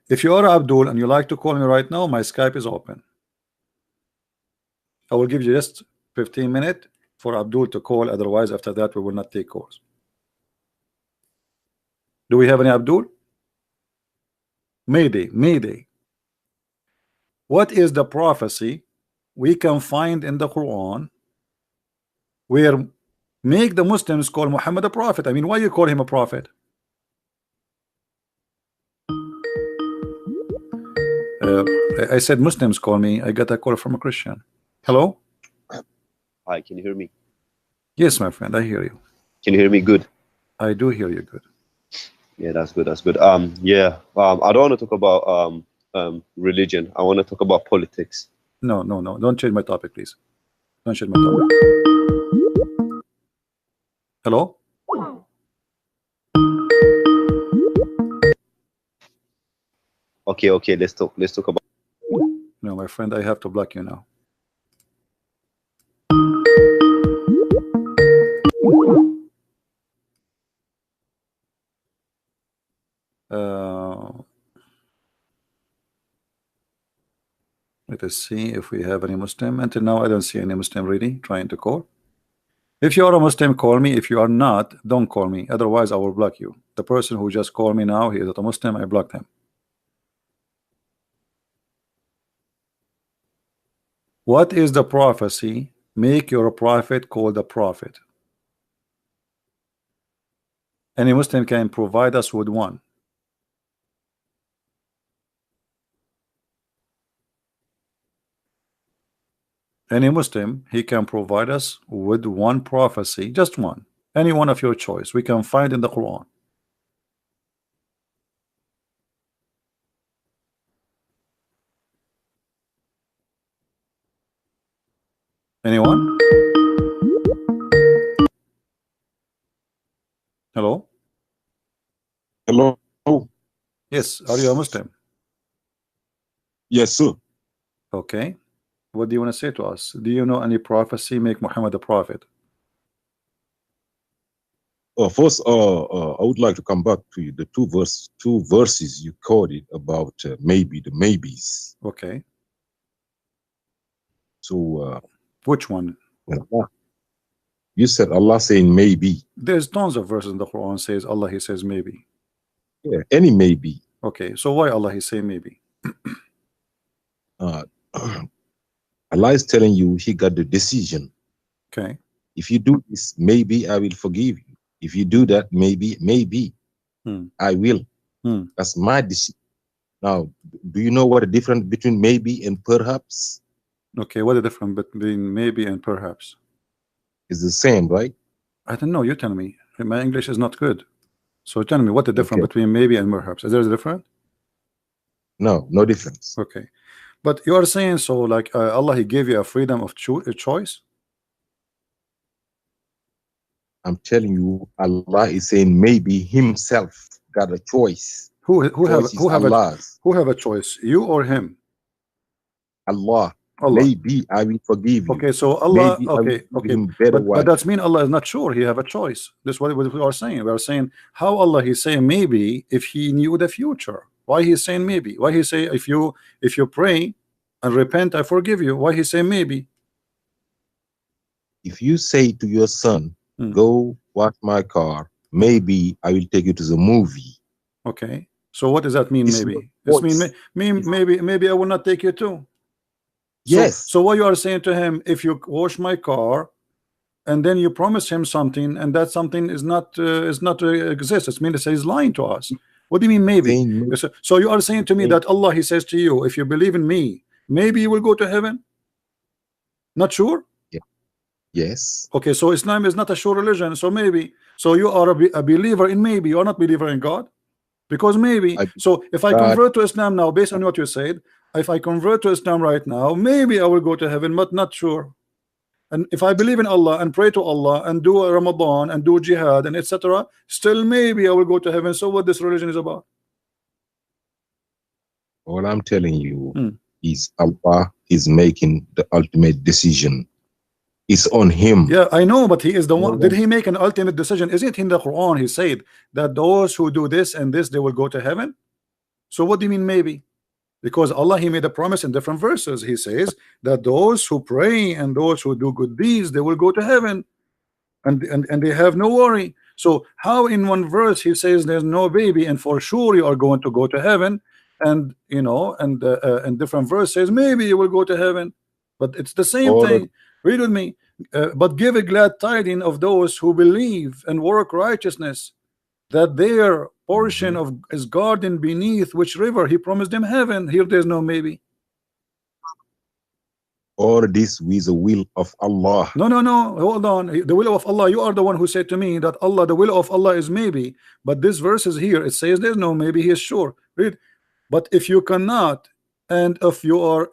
If you are Abdul and you like to call me right now, my Skype is open. I will give you just 15 minutes for Abdul to call. Otherwise, after that, we will not take calls. Do we have any Abdul? Mayday. What is the prophecy we can find in the Quran where make the Muslims call Muhammad a prophet? I mean, why you call him a prophet? I said Muslims call me. I got a call from a Christian. Hello? Hi, can you hear me? Yes, my friend, I hear you. Can you hear me good? I do hear you good. Yeah, that's good. That's good. I don't want to talk about religion. I want to talk about politics. No. Don't change my topic, please. Don't change my topic. Hello? Okay. Let's talk about. No, my friend, I have to block you now. Let us see if we have any Muslim. Until now, I don't see any Muslim really trying to call. If you are a Muslim, call me. If you are not, don't call me. Otherwise, I will block you. The person who just called me now, he is not a Muslim. I blocked him. What is the prophecy? Make your prophet called a prophet. Any Muslim can provide us with one. Any Muslim, he can provide us with one prophecy, just one, any one of your choice. We can find in the Quran. Anyone? Hello? Hello. Yes, are you a Muslim? Yes, sir. Okay. What do you want to say to us? Do you know any prophecy make Muhammad a prophet? First, I would like to come back to the two verses you quoted about maybe the maybes. Okay. So, which one? You said Allah saying maybe. There's tons of verses in the Quran says Allah, he says maybe. Yeah, any maybe. Okay, so why Allah he say maybe? Allah is telling you he got the decision. Okay. If you do this, maybe I will forgive you. If you do that, maybe I will. That's my decision. Now, do you know what the difference between maybe and perhaps? Okay, what the difference between maybe and perhaps? It's the same, right? I don't know. You tell me. My English is not good. So tell me what the difference between maybe and perhaps. Is there a difference? No, no difference. Okay. But you are saying so like Allah, he gave you a freedom of choice? I'm telling you, Allah is saying maybe Himself got a choice. Who Choice is Allah's. who have a choice? You or him? Allah. Allah. Maybe I will forgive you. Okay, so Allah. Maybe I will Okay, give okay, him better but wife. that's mean Allah is not sure. He have a choice. This is what we are saying. We are saying how Allah He's saying maybe if He knew the future. Why He's saying maybe? Why He say if you pray and repent, I forgive you? Why He say maybe? If you say to your son, go wash my car, maybe I will take you to the movie. Okay, so what does that mean? It's Maybe this mean maybe I will not take you too. Yes. So what you are saying to him, if you wash my car and then you promise him something and that something is not exists, it means he's lying to us. What do you mean maybe? So you are saying to me that Allah He says to you, if you believe in me, maybe you will go to heaven? Not sure? Yes. Okay, so Islam is not a sure religion, so maybe. So you are a believer in maybe, you are not believer in God? Because maybe. So if I convert to Islam now, based on what you said, if I convert to Islam right now, maybe I will go to heaven, but not sure. And if I believe in Allah and pray to Allah and do a Ramadan and do jihad and etc., still maybe I will go to heaven. So what this religion is about? All I'm telling you is Allah is making the ultimate decision. It's on Him. Yeah, I know, but He is the one. Did He make an ultimate decision? Isn't in the Quran He said that those who do this and this, they will go to heaven? So what do you mean maybe? Because Allah He made a promise in different verses. He says that those who pray and those who do good deeds, they will go to heaven, and they have no worry. So how in one verse He says there's no baby and for sure you are going to go to heaven, and you know, and different verse says maybe you will go to heaven, but it's the same thing. Read with me. But give a glad tidings of those who believe and work righteousness, that their portion of is garden beneath which river He promised them heaven. Here there's no maybe. All this with the will of Allah. No, hold on. The will of Allah, you are the one who said to me that Allah, the will of Allah is maybe, but this verse is here, it says there's no maybe, He is sure. Read. But if you cannot, and if you are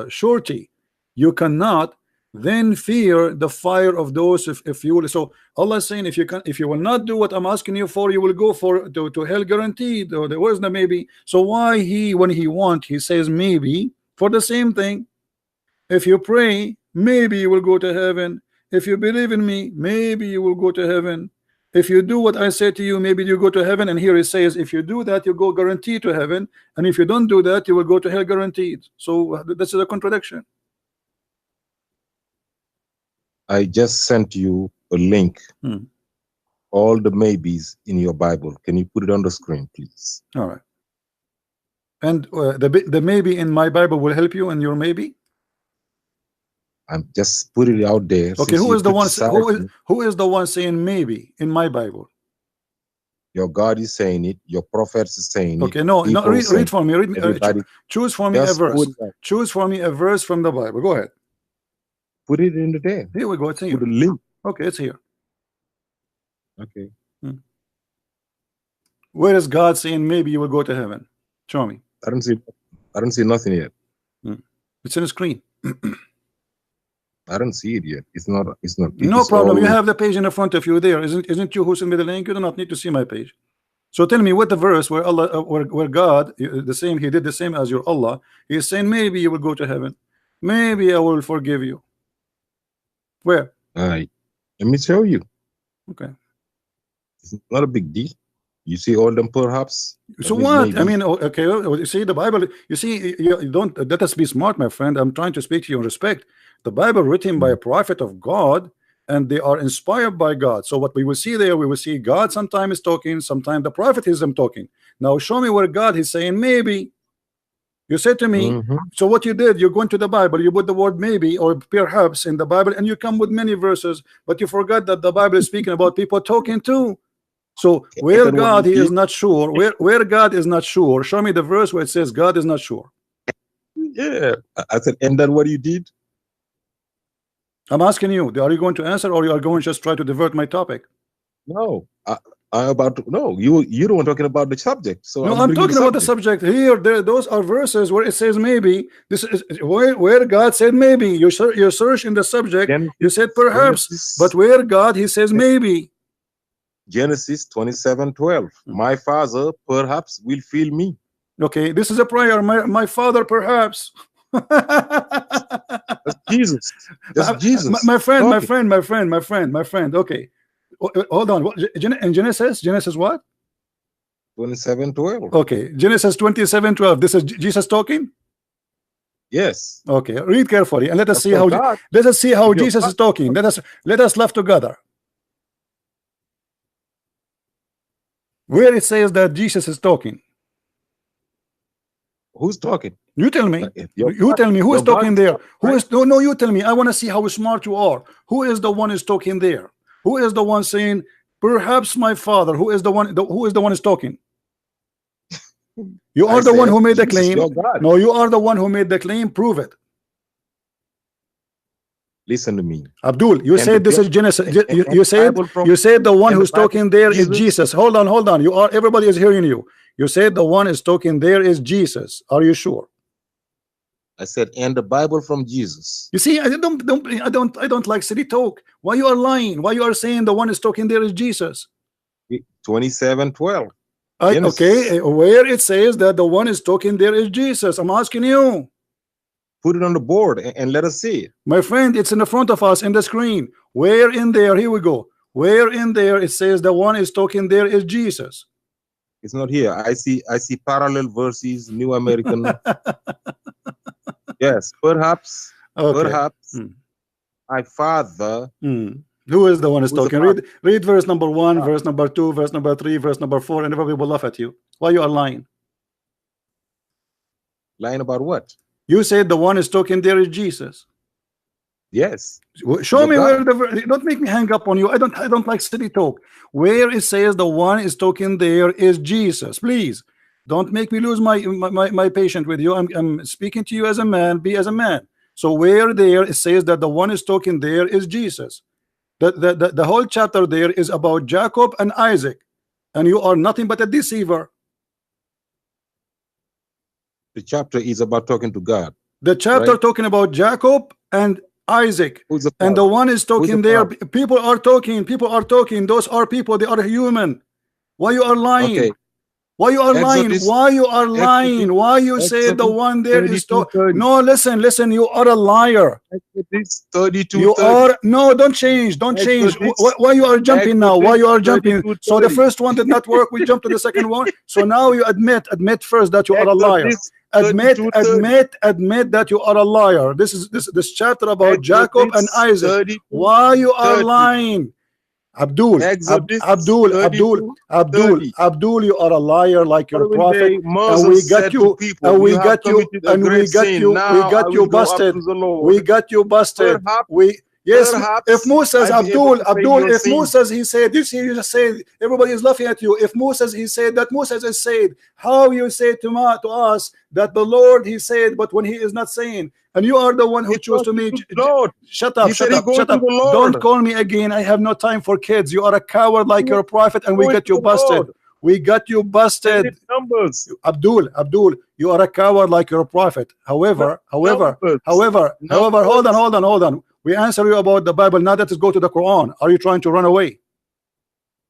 surety, you cannot, then fear the fire of those if you will. So Allah is saying if you will not do what I'm asking you for, you will go to hell guaranteed. Or there was no maybe. So why when He want, He says maybe for the same thing. If you pray, maybe you will go to heaven. If you believe in me, maybe you will go to heaven. If you do what I say to you, maybe you go to heaven. And here He says if you do that, you go guaranteed to heaven, and if you don't do that, you will go to hell guaranteed. So this is a contradiction. I just sent you a link. All the maybes in your Bible. Can you put it on the screen, please? All right. And the maybe in my Bible will help you in your maybe. I'm just putting it out there. Okay, who is the one? Who is the one saying maybe in my Bible? Your God is saying it. Your prophets is saying it. Okay, no, read for me. Choose for me a verse. Choose for me a verse from the Bible. Go ahead. Put it in the there. Here we go. It's here. Put a link. Okay, it's here. Okay. Where is God saying maybe you will go to heaven? Show me. I don't see nothing yet. It's in the screen. I don't see it yet. It's not. No problem. You have the page in the front of you there. Isn't you who sent me the link? You do not need to see my page. So tell me what the verse where Allah, where God, the same, He did the same as your Allah. He is saying maybe you will go to heaven. Maybe I will forgive you. Where? Let me show you. Okay. It's not a big deal. You see all them perhaps. So what? Maybe. I mean, okay. You see the Bible. You see, you don't. Let us be smart, my friend. I'm trying to speak to you in respect. The Bible written by a prophet of God, and they are inspired by God. So what we will see there, we will see God sometimes talking, sometimes the prophet is talking. Now show me where God is saying maybe. You said to me, so what you did, you go into the Bible, you put the word maybe or perhaps in the Bible, and you come with many verses, but you forgot that the Bible is speaking about people talking too. So where God He is not sure, where God is not sure, show me the verse where it says God is not sure. Yeah, I said, and then what you did? I'm asking you, are you going to answer, or you are going to just try to divert my topic? No, No, you don't want talking about the subject. So no, I'm talking about the subject here. Those are verses where it says maybe. This is where God said maybe. You search in the subject. You said perhaps, but where God he says maybe. Genesis 27:12. My father perhaps will feel me. Okay, this is a prayer. My father perhaps. That's Jesus. That's Jesus. My friend. Okay, hold on. In Genesis what? 27:12. Okay, Genesis 27:12. This is Jesus talking. Yes. Okay, read carefully and let us see how. Let us see how Jesus is talking. Let us laugh together. Where it says that Jesus is talking. Who's talking? You tell me. You tell me who is talking there. Who is no? You tell me. I want to see how smart you are. Who is the one is talking there? Who is the one saying, "Perhaps my father"? Who is the one? Who is the one is talking? You are the one who made the claim. No, you are the one who made the claim. Prove it. Listen to me, Abdul. You said this is Genesis. You said the one who's talking there is Jesus. Hold on. You are. Everybody is hearing you. You said the one is talking there is Jesus. Are you sure? I said, and the Bible from Jesus. You see, I don't like city talk. Why you are lying? Why you are saying the one is talking there is Jesus? 27:12. Okay, where it says that the one is talking there is Jesus. I'm asking you. Put it on the board and let us see it. My friend, it's in the front of us in the screen. Where in there? Here we go. Where in there it says the one is talking there is Jesus? It's not here. I see parallel verses, New American. Yes, perhaps. Okay. Perhaps my father. Who is the one is talking? Read verse number 1, verse number 2, verse number 3, verse number 4, and everybody will laugh at you. Why you are lying? Lying about what? You said the one is talking there is Jesus. Yes. Show me where the. Don't make me hang up on you. I don't like city talk. Where it says the one is talking there is Jesus. Please don't make me lose my patience with you. I'm speaking to you as a man. Be as a man. So where there it says that the one is talking there is Jesus. The whole chapter there is about Jacob and Isaac, and you are nothing but a deceiver. The chapter is about talking to God. The chapter talking about Jacob and Isaac, and the one is talking there. People are talking. Those are people. They are human. Why you are lying? Okay. Why you are lying? Why you are lying? Why you say the one there is talking? No, listen. You are a liar. 32. You are no. Don't change. Why you are jumping now? Why you are jumping? So the first one did not work. We jump to the second one. So now you admit first that you are a liar. Admit that you are a liar. This chapter about Jacob and Isaac. Why you are lying? Abdul, you are a liar like your prophet, and we got you busted. We got you busted. Yes, if Moses, if Moses he said this, you just say everybody is laughing at you. If Moses he said that Moses is said, how you say to us that the Lord he said, but when he is not saying, and you are the one who chose to me. Shut up. Don't call me again. I have no time for kids. You are a coward like your prophet, and we got you busted. We got you busted. Abdul, you are a coward like your prophet. However, hold on. We answer you about the Bible. Now let us go to the Quran. Are you trying to run away?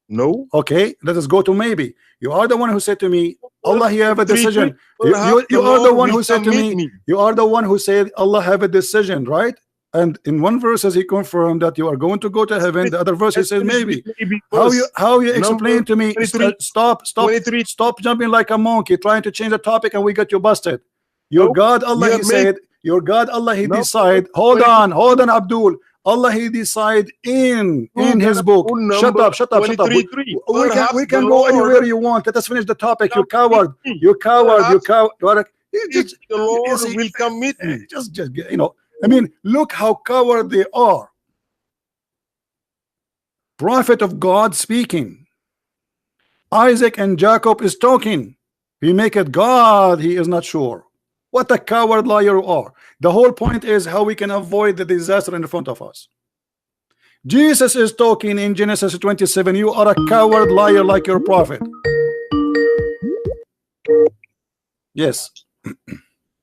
No. Okay, let us go to maybe. You are the one who said to me, Allah, he have a decision. You are the one who said to me, you are the one who said Allah have a decision, right? And in one verse he confirmed that you are going to go to heaven. The other verse he says maybe. How you explain to me? Stop jumping like a monkey, trying to change the topic, and we got you busted. Your God Allah he said. Your God Allah he decide. Hold on, Abdul. Allah he decide in his book. Shut up. We can go anywhere you want. Let us finish the topic. You coward. The Lord will come meet me. Just I mean, look how coward they are. Prophet of God speaking. Isaac and Jacob is talking. He make it God. He is not sure. What a coward liar you are. The whole point is how we can avoid the disaster in front of us. Jesus is talking in Genesis 27. You are a coward liar like your prophet. Yes.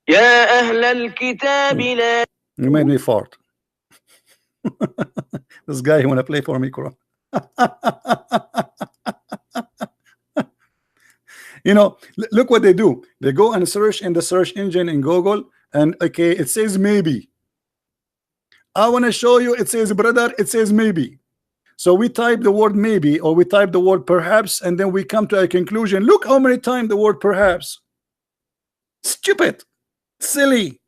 يا أهل الكتاب لا You made me fart. This guy, he wanna play for me, Quran. You know, look what they do. They go and search in the search engine in Google, and okay, it says maybe. I want to show you, it says brother, it says maybe. So we type the word maybe, or we type the word perhaps, and then we come to a conclusion. Look how many times the word perhaps. Stupid, silly.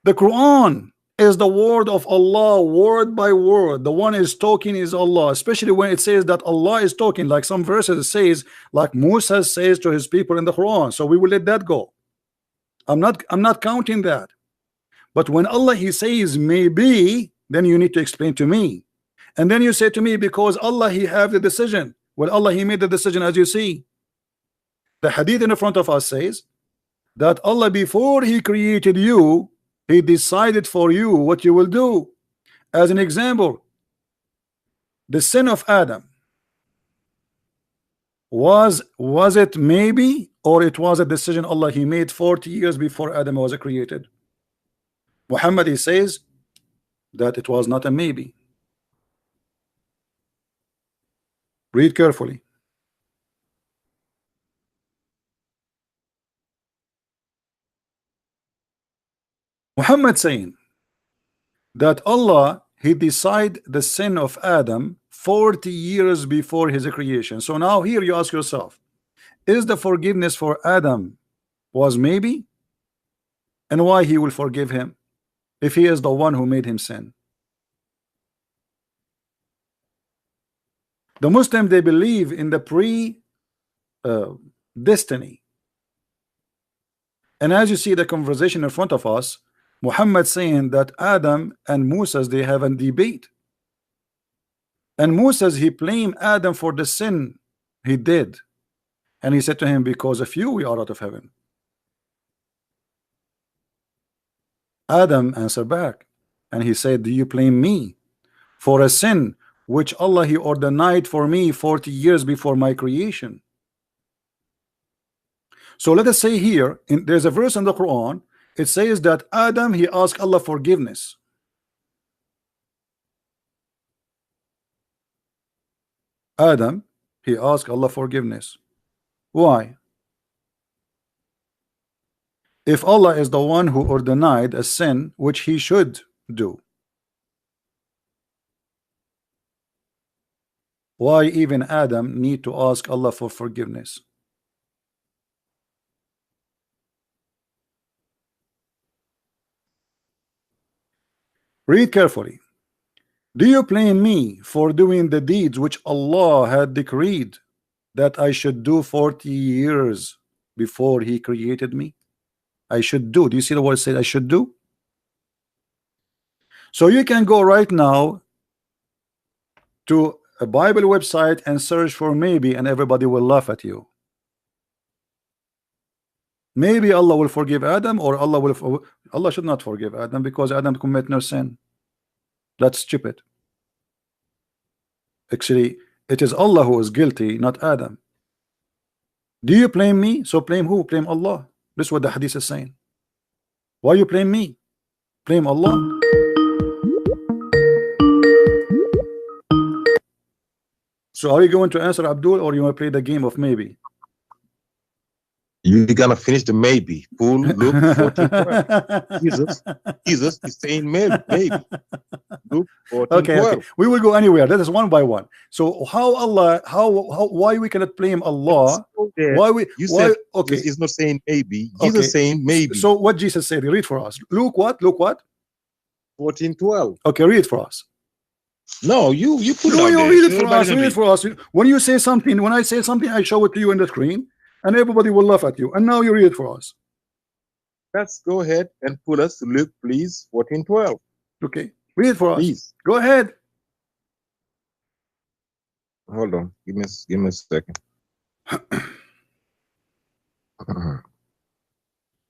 The Quran is the word of Allah, word by word. The one is talking is Allah, especially when it says that Allah is talking, like some verses it says, like Musa says to his people in the Quran. So we will let that go. I'm not counting that. But when Allah he says maybe, then you need to explain to me. And then you say to me, because Allah he have the decision. Well, Allah he made the decision, as you see. The hadith in the front of us says that Allah, before he created you, he decided for you what you will do. As an example, the sin of Adam, was it maybe, or it was a decision Allah he made 40 years before Adam was created? Muhammad he says that it was not a maybe. Read carefully. Muhammad saying that Allah he decided the sin of Adam 40 years before his creation. So now here you ask yourself, is the forgiveness for Adam was maybe? And why he will forgive him if he is the one who made him sin? The Muslim, they believe in the destiny. And as you see the conversation in front of us, Muhammad saying that Adam and Moses they have a debate, and Moses he blamed Adam for the sin he did, and he said to him, because of you we are out of heaven. Adam answered back and he said, do you blame me for a sin which Allah he ordained for me 40 years before my creation? So let us say here, there's a verse in the Quran, it says that Adam he asked Allah forgiveness. Adam he asked Allah forgiveness. Why? If Allah is the one who ordained a sin which he should do, why even Adam need to ask Allah for forgiveness? Read carefully. Do you blame me for doing the deeds which Allah had decreed that I should do 40 years before he created me? I should do. Do you see the word said I should do? So you can go right now to a Bible website and search for maybe, and everybody will laugh at you. Maybe Allah will forgive Adam, or Allah should not forgive Adam because Adam commit no sin. That's stupid. Actually, it is Allah who is guilty, not Adam. Do you blame me? So blame who? Blame Allah. This is what the hadith is saying. Why you blame me? Blame Allah. So are you going to answer Abdul, or you want to play the game of maybe? You're gonna finish the maybe. Pull, look, 14, 12. Jesus is saying maybe. Look, 14, Okay, 12. okay. We will go anywhere. That is one by one. So how Allah, why we cannot blame Allah? Why we? You why? said Okay, Jesus is not saying maybe. Jesus okay. saying maybe. So what Jesus said? Read for us. Luke what? Luke what? 14, 12. Okay, read for us. No, you put it No, out you there. read it So for everybody us. can Read it read. for us. When you say something, when I say something, I show it to you on the screen, and everybody will laugh at you. And now you read it for us. Let's go ahead and pull us to Luke, please. 14, 12. Okay, read it for us. Please. Go ahead. Hold on. Give me a second.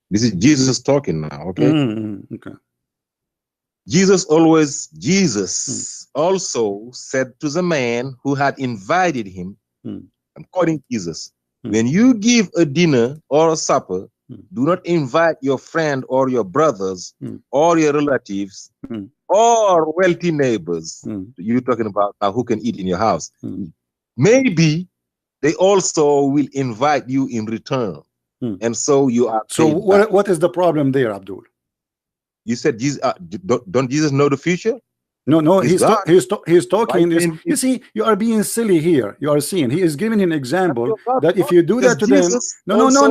This is Jesus talking now, okay? Okay. Jesus also said to the man who had invited him, I'm quoting Jesus, when you give a dinner or a supper, do not invite your friend or your brothers or your relatives or wealthy neighbors. You're talking about who can eat in your house. Maybe they also will invite you in return. And so you are. So what is the problem there, Abdul? You said Jesus, don't Jesus know the future? No, he's talking. Why You see, you are being silly here. You are seeing he is giving an example that if you do Because that to them, Jesus no. also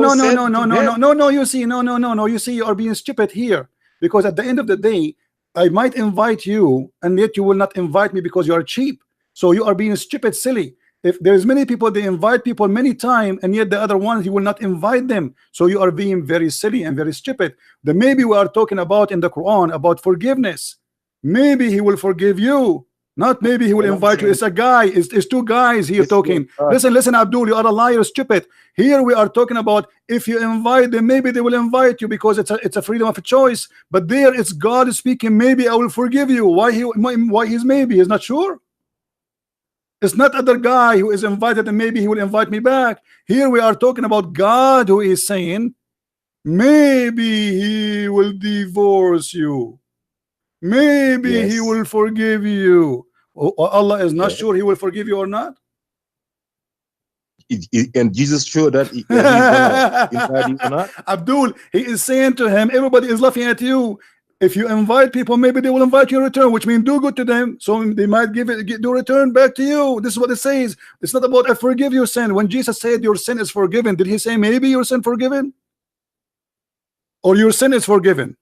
You see, no. You see, you are being stupid here, because at the end of the day, I might invite you, and yet you will not invite me because you are cheap. So you are being stupid, silly. If there's many people, they invite people many times, and yet the other ones you will not invite them. So you are being very silly and very stupid. The maybe we are talking about in the Quran about forgiveness. Maybe he will forgive you, not maybe he will invite you. It's a guy, it's two guys here talking. Listen, Abdul, you are a liar, stupid. Here we are talking about if you invite them, maybe they will invite you because it's a freedom of choice. But there it's God speaking, maybe I will forgive you. Why he's maybe? He's not sure. It's not other guy who is invited and maybe he will invite me back. Here we are talking about God who is saying maybe he will divorce you. Maybe he will forgive you. Allah is not sure he will forgive you or not. And Jesus showed that he's gonna invite you or not. Abdul, he is saying to him, everybody is laughing at you. If you invite people, maybe they will invite you in return, which means do good to them, so they might do return back to you. This is what it says. It's not about I forgive your sin. When Jesus said your sin is forgiven, did he say maybe your sin forgiven? Or your sin is forgiven?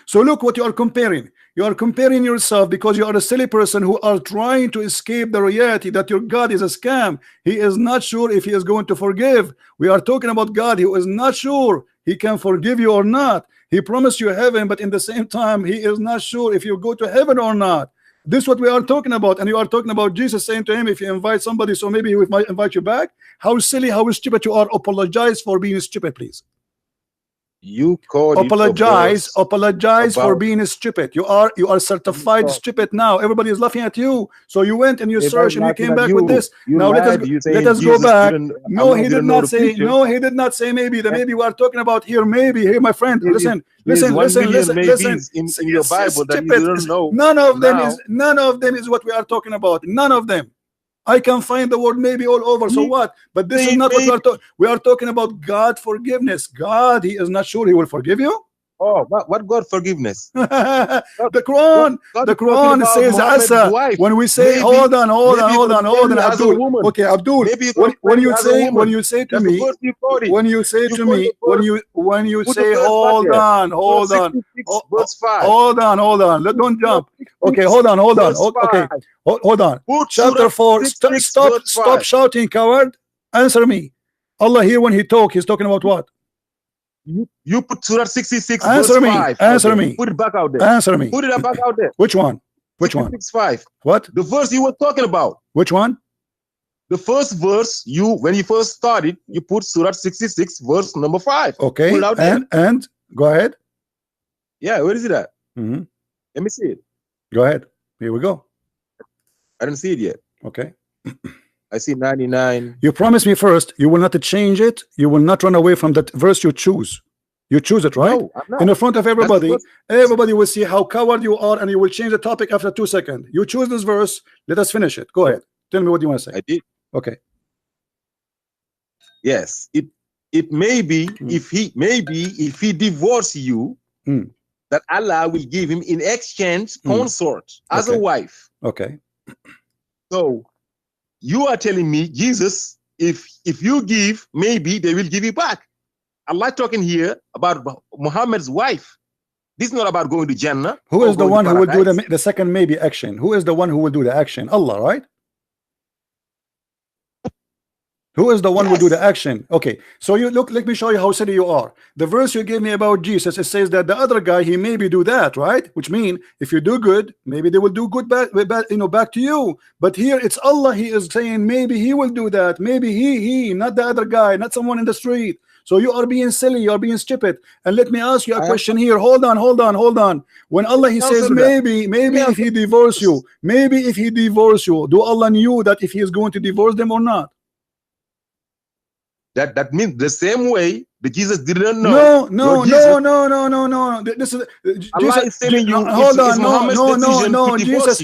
So look what you are comparing. You are comparing yourself because you are a silly person who are trying to escape the reality that your God is a scam. He is not sure if he is going to forgive. We are talking about God who is not sure he can forgive you or not. He promised you heaven, but in the same time he is not sure if you go to heaven or not. This is what we are talking about. And you are talking about Jesus saying to him, if you invite somebody, so maybe he might invite you back. How silly, how stupid you are. Apologize for being stupid, please. You called apologize for being stupid. You are certified stupid now. Everybody is laughing at you. So you went and you searched and you came back with this. Now let us go back. No, he did not say. No, he did not say maybe. The maybe we are talking about here. Maybe here, my friend. Listen. In your Bible that you don't know. None of them is what we are talking about. None of them. I can find the word maybe all over. So what? But this is not what we are talking. We are talking about God forgiveness. God, he is not sure he will forgive you. Oh, what God forgiveness? The Quran says Asa. When we say hold on, Abdul. Okay, Abdul. When you say to me, hold on. Don't jump. Okay, hold on. Okay, hold on. Chapter 4. Stop shouting, coward. Answer me. Allah here when he he's talking about what? You put Surah 66 answer verse me 5. Answer me. Put it back out there. Answer me. Put it back out there. Which one? 5. What? The verse you were talking about. Which one? The first verse when you first started, you put Surah 66 verse number 5. Okay. Put it out there. And go ahead. Yeah, where is it at? Mm-hmm. Let me see it. Go ahead. Here we go. I didn't see it yet. Okay. I see 99. You promise me first you will not change it. You will not run away from that verse you choose. You choose it, right? No, I'm not. In the front of everybody. Everybody will see how coward you are, and you will change the topic after 2 seconds. You choose this verse. Let us finish it. Go ahead. Tell me what you want to say. I did. Okay. Yes. It may be if he divorce you, that Allah will give him in exchange consort as a wife. Okay. So you are telling me, Jesus, if you give, maybe they will give you back. Allah talking here about Muhammad's wife. This is not about going to Jannah. Who is the one who will do the second maybe action? Who is the one who will do the action? Allah, right? Who is the one who will do the action? Okay, so you look, let me show you how silly you are. The verse you gave me about Jesus, it says that the other guy, he maybe do that, right? Which means if you do good, maybe they will do good back to you. But here it's Allah, he is saying maybe he will do that. Maybe he, not the other guy, not someone in the street. So you are being silly, you are being stupid. And let me ask you a question here. Hold on. When Allah he says maybe if he divorce you, do Allah knew that if he is going to divorce them or not? That means the same way that Jesus didn't know. No. This is Allah is telling you. Hold on, no. Jesus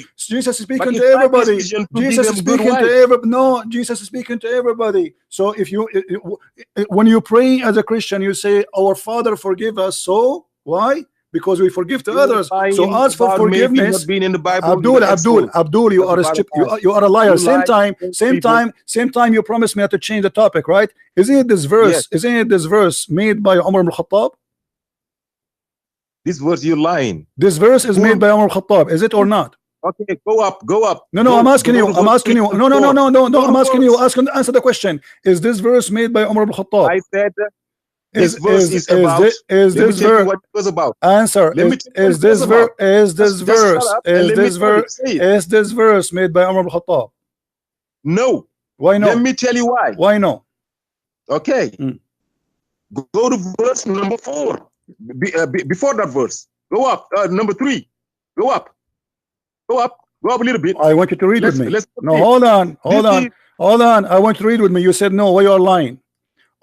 is speaking to everybody. Jesus is speaking to everybody. So if you when you pray as a Christian, you say, "Our Father, forgive us." So why? Because we forgive to others. So ask for forgiveness. Being in the Bible, Abdul, you are a you are a liar. Same time you promised me to change the topic, right? Isn't it this verse? Yes. Isn't it this verse made by Umar ibn Khattab? This verse, you're lying. This verse is made by Umar ibn Khattab. Is it or not? Okay, go up. No, I'm asking you. No, I'm asking you. Answer the question. Is this verse made by Umar ibn Khattab? I said. This verse is about. Is this verse what it was about? Answer. Is this verse made by Umar ibn Khattab? No. Why no? Let me tell you why. Why no? Okay. Go to verse number 4. Before that verse. Go up. Number 3. Go up. Go up a little bit. I want you to read with me. No, hold on. I want you to read with me. You said no. Why you are lying?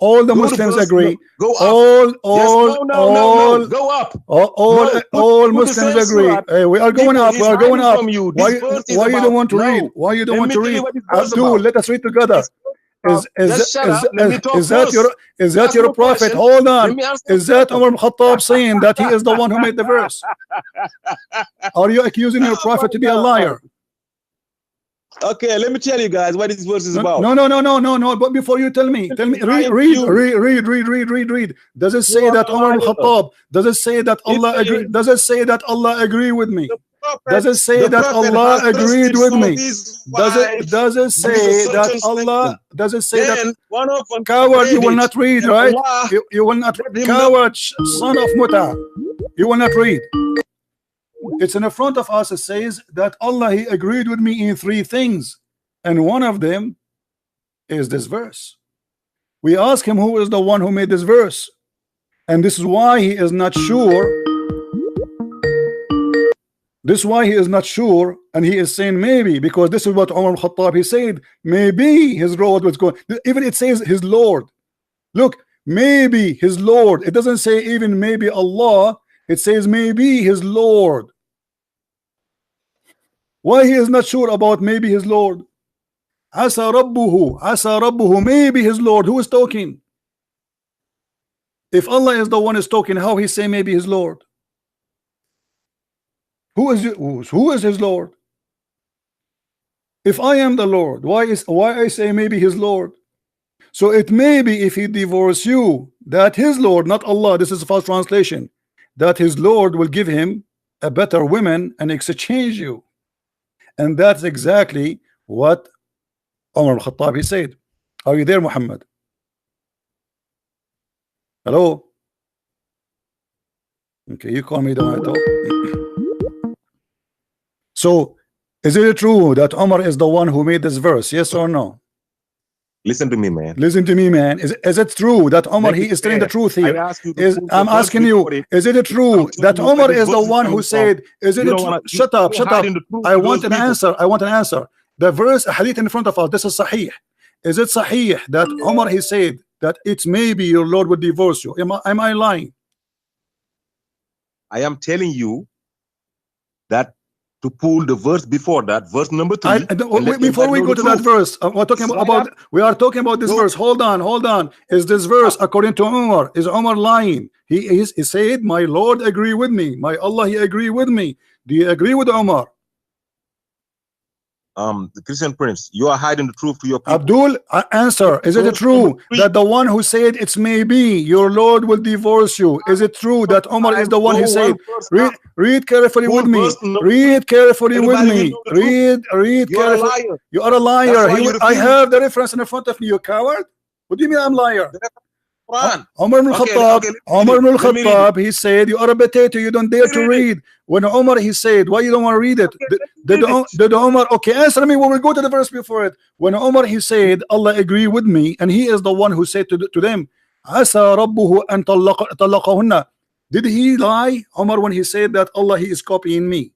All the Muslims agree. Go up. All go up. All Muslims agree. Hey, we are going up. We are going up. Why you don't want to read? Why you don't want to read? Abdul, let us read together. Is that your prophet? Hold on. Is that Umar ibn Khattab saying that he is the one who made the verse? Are you accusing your prophet to be a liar? Okay, let me tell you guys what this verse is about. No. But before you tell me, read. Does it say that Umar ibn Khattab? Does it say that Allah agree? Does it say that Allah agree with me? Does it say that Allah agreed with me? Does it say that Allah? Does it say that? Coward, you will not read, right? You will not. Coward, son of Muta, you will not read. It's in the front of us. It says that Allah he agreed with me in 3 things, and one of them is this verse. We ask him who is the one who made this verse, and this is why he is not sure. This is why he is not sure, and he is saying maybe, because this is what Umar ibn Khattab he said. Maybe his Lord was going. Even it says his Lord. Look, maybe his Lord. It doesn't say even maybe Allah. It says maybe his Lord. Why he is not sure about maybe his Lord? Asa rabbuhu, maybe his Lord. Who is talking? If Allah is the one is talking, how he say maybe his Lord? Who is his Lord? If I am the Lord, why I say maybe his Lord? So it may be if he divorce you, that his Lord, not Allah, this is a false translation, that his Lord will give him a better woman and exchange you. And that's exactly what Umar al-Khattab he said. Are you there, Muhammad? Hello? Okay, you call me the one I talk. So is it true that Umar is the one who made this verse? Yes or no? Listen to me, man. Listen to me, man. Is it true that Umar he is telling the truth here? I'm asking you, is it true that Umar is the one who said, is it true? Shut up. I want an answer. The verse, a hadith in front of us, this is sahih. Is it sahih that Umar he said that it's maybe your Lord will divorce you? Am I lying? I am telling you that to pull the verse before that, verse number 3. Before we go to that verse, we are talking about this verse. Hold on. Is this verse according to Umar? Is Umar lying? He said, my Lord agree with me. My Allah, he agree with me. Do you agree with Umar? The Christian Prince, you are hiding the truth to your people. Abdul, answer. Is it true that the one who said it's maybe your Lord will divorce you? Is it true that Umar is the one who said? Read carefully with me. Read carefully with me. Read carefully. You are a liar. I have the reference in front of me. You coward. What do you mean I'm liar? Umar ibn Khattab, he said, you are a potato, you don't dare to read. When Umar he said, why you don't want to read it? Did Umar, okay, answer me when we go to the verse before it. When Umar he said, Allah agree with me, and he is the one who said to them, عسى ربه أن طلقهن. Did he lie, Umar, when he said that Allah he is copying me?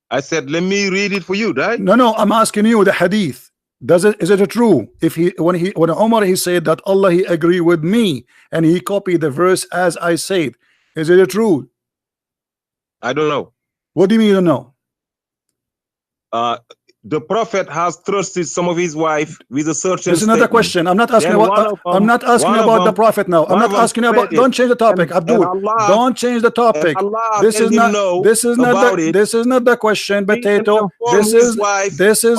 I said, let me read it for you, right? No, I'm asking you the hadith. Is it true? If when Umar he said that Allah he agree with me and he copied the verse as I said, is it true? I don't know. What do you mean you don't know? The prophet has trusted some of his wife with a certain. This is not a question. I'm not asking about. I'm not asking about the prophet now. I'm not asking about. Don't change the topic, Abdul. Don't change the topic. This is not. This is not the. This is not the question, Potato. This is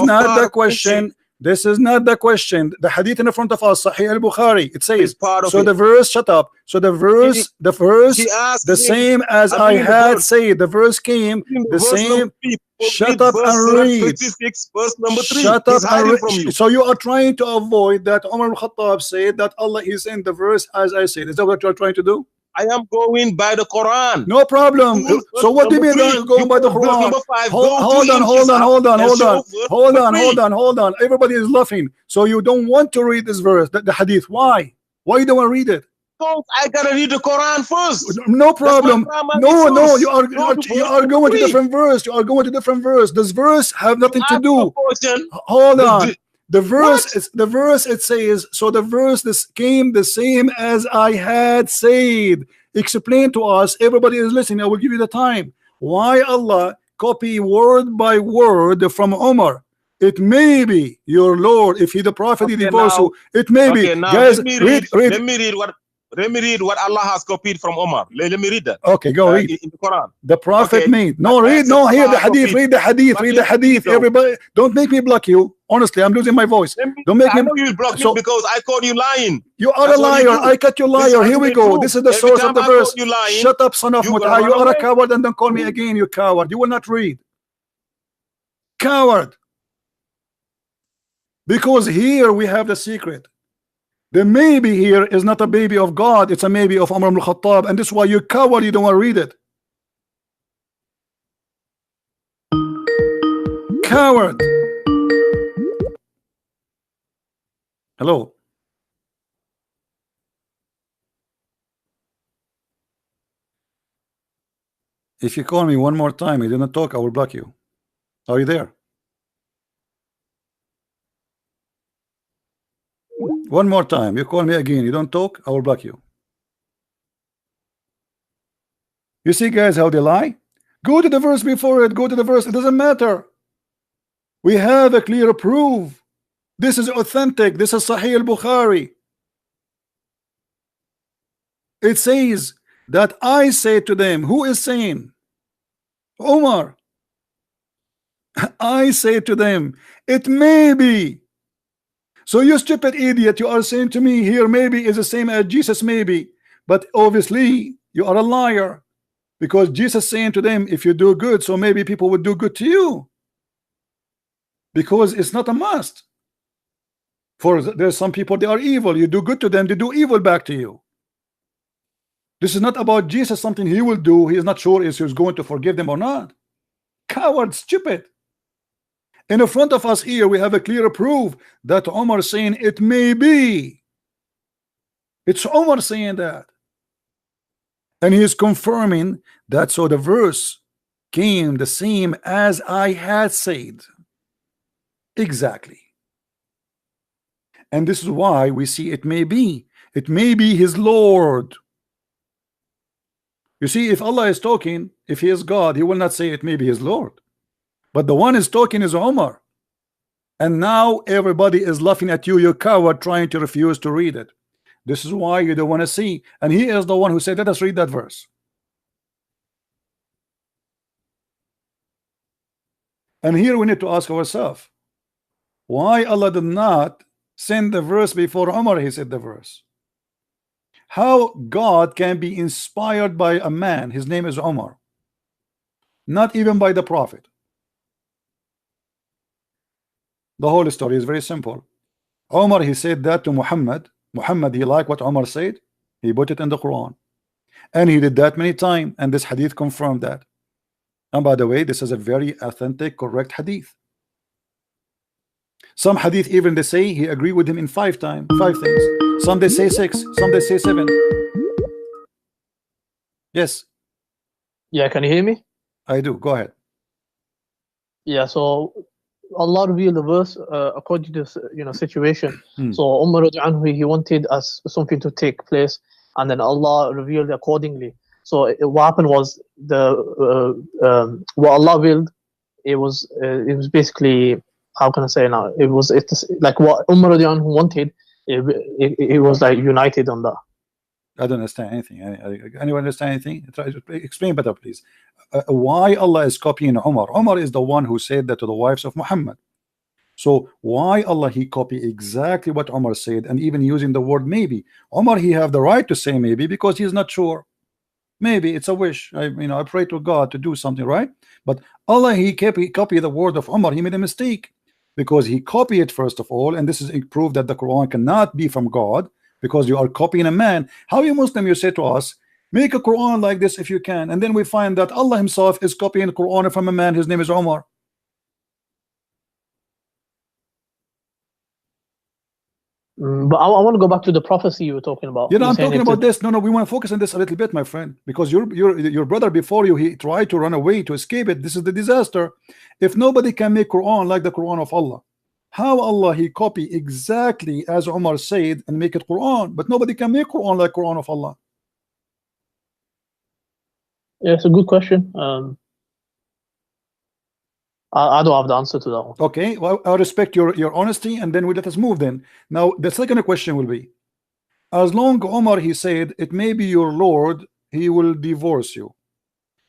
not the question. This is not the question. The hadith in front of us, Sahih al-Bukhari, it says. So the verse, shut up. So the verse, the same as I had said. The verse came the same. Shut up and read. Verse number 3. Shut up and read. So you are trying to avoid that Umar al-Khattab said that Allah is in the verse as I said. Is that what you are trying to do? I am going by the Quran. No problem. So what do you mean going by the Quran? Hold on. Everybody is laughing. So you don't want to read this verse, the hadith. Why? Why you don't want to read it? I gotta read the Quran first. No problem. No, you are going to different verse. You are going to different verse. This verse have nothing to do. Hold on. The verse it says, so the verse this came the same as I had said. Explain to us. Everybody is listening. I will give you the time. Why Allah copy word by word from Umar? It may be your Lord. If he the prophet, he divorced you. It may be. Guys, Let me read what Allah has copied from Omar. Let me read that. Okay, go read. In the Quran. The Prophet made. No, read. No, here the hadith. Read the hadith. Read the hadith. Everybody, don't make me block you. Honestly, I'm losing my voice. Don't make me. I know you block me because I called you lying. You are a liar. I cut you liar. Here we go. This is the source of the verse. Shut up, son of Mutah. You are a coward, and don't call me again. You coward. You will not read. Coward. Because here we have the secret. The maybe here is not a baby of God, it's a maybe of Umar ibn Khattab, and this is why you coward, you don't want to read it. Coward. Hello. If you call me one more time, you do not talk, I will block you. Are you there? One more time, you call me again, you don't talk, I will block you. You see, guys, how they lie? Go to the verse before it, go to the verse, it doesn't matter. We have a clear proof. This is authentic, this is Sahih al-Bukhari. It says that I say to them, who is saying? Omar. I say to them, it may be. So you stupid idiot, you are saying to me here maybe is the same as Jesus maybe, but obviously you are a liar, because Jesus saying to them if you do good, so maybe people would do good to you, because it's not a must. For there's some people they are evil, you do good to them, they do evil back to you. This is not about Jesus, something he will do, he is not sure if he's going to forgive them or not. Coward, stupid. In front of us here, we have a clear proof that Omar saying it may be. It's Omar saying that. And he is confirming that, so the verse came the same as I had said. Exactly. And this is why we see it may be. It may be his Lord. You see, if Allah is talking, if he is God, he will not say it may be his Lord. But the one is talking is Omar. And now everybody is laughing at you, you coward, trying to refuse to read it. This is why you don't want to see. And he is the one who said, let us read that verse. And here we need to ask ourselves, why Allah did not send the verse before Umar he said the verse? How God can be inspired by a man, his name is Umar, not even by the Prophet. The whole story is very simple. Umar he said that to Muhammad. Muhammad he liked what Umar said, he put it in the Quran, and he did that many times, and this hadith confirmed that. And by the way, this is a very authentic, correct hadith. Some hadith even they say he agreed with him in 5 things. Some they say 6, some they say 7. Yes, Yeah, can you hear me? I do. Go ahead. Yeah, so Allah revealed the verse according to situation. So Umar radiallahu anhu, he wanted us something to take place, and then Allah revealed accordingly. So what happened was what Allah willed. It was basically, how can I say now? It's like what Umar radiallahu anhu wanted. It was like united on that. I don't understand anything. Anyone understand anything? Try to explain better, please. Why Allah is copying Umar? Umar is the one who said that to the wives of Muhammad. So why Allah he copy exactly what Umar said, and even using the word maybe? Umar he have the right to say maybe because he's not sure. Maybe it's a wish. I pray to God to do something, right? But Allah he copy the word of Umar. He made a mistake because he copied it first of all, and this is a proof that the Quran cannot be from God. Because you are copying a man. How you Muslim you say to us, make a Quran like this if you can, and then we find that Allah himself is copying the Quran from a man, his name is Umar. But I want to go back to the prophecy you were talking about. I'm talking about this. No, we want to focus on this a little bit, my friend, because your brother before you, he tried to run away to escape it. This is the disaster. If nobody can make Quran like the Quran of Allah, how Allah he copy exactly as Umar said and make it Quran, but nobody can make Quran like Quran of Allah? Yeah, it's a good question. I don't have the answer to that one. Okay, well, I respect your honesty, and then we let us move then. Now the second question will be, as long Umar he said it may be your Lord, he will divorce you.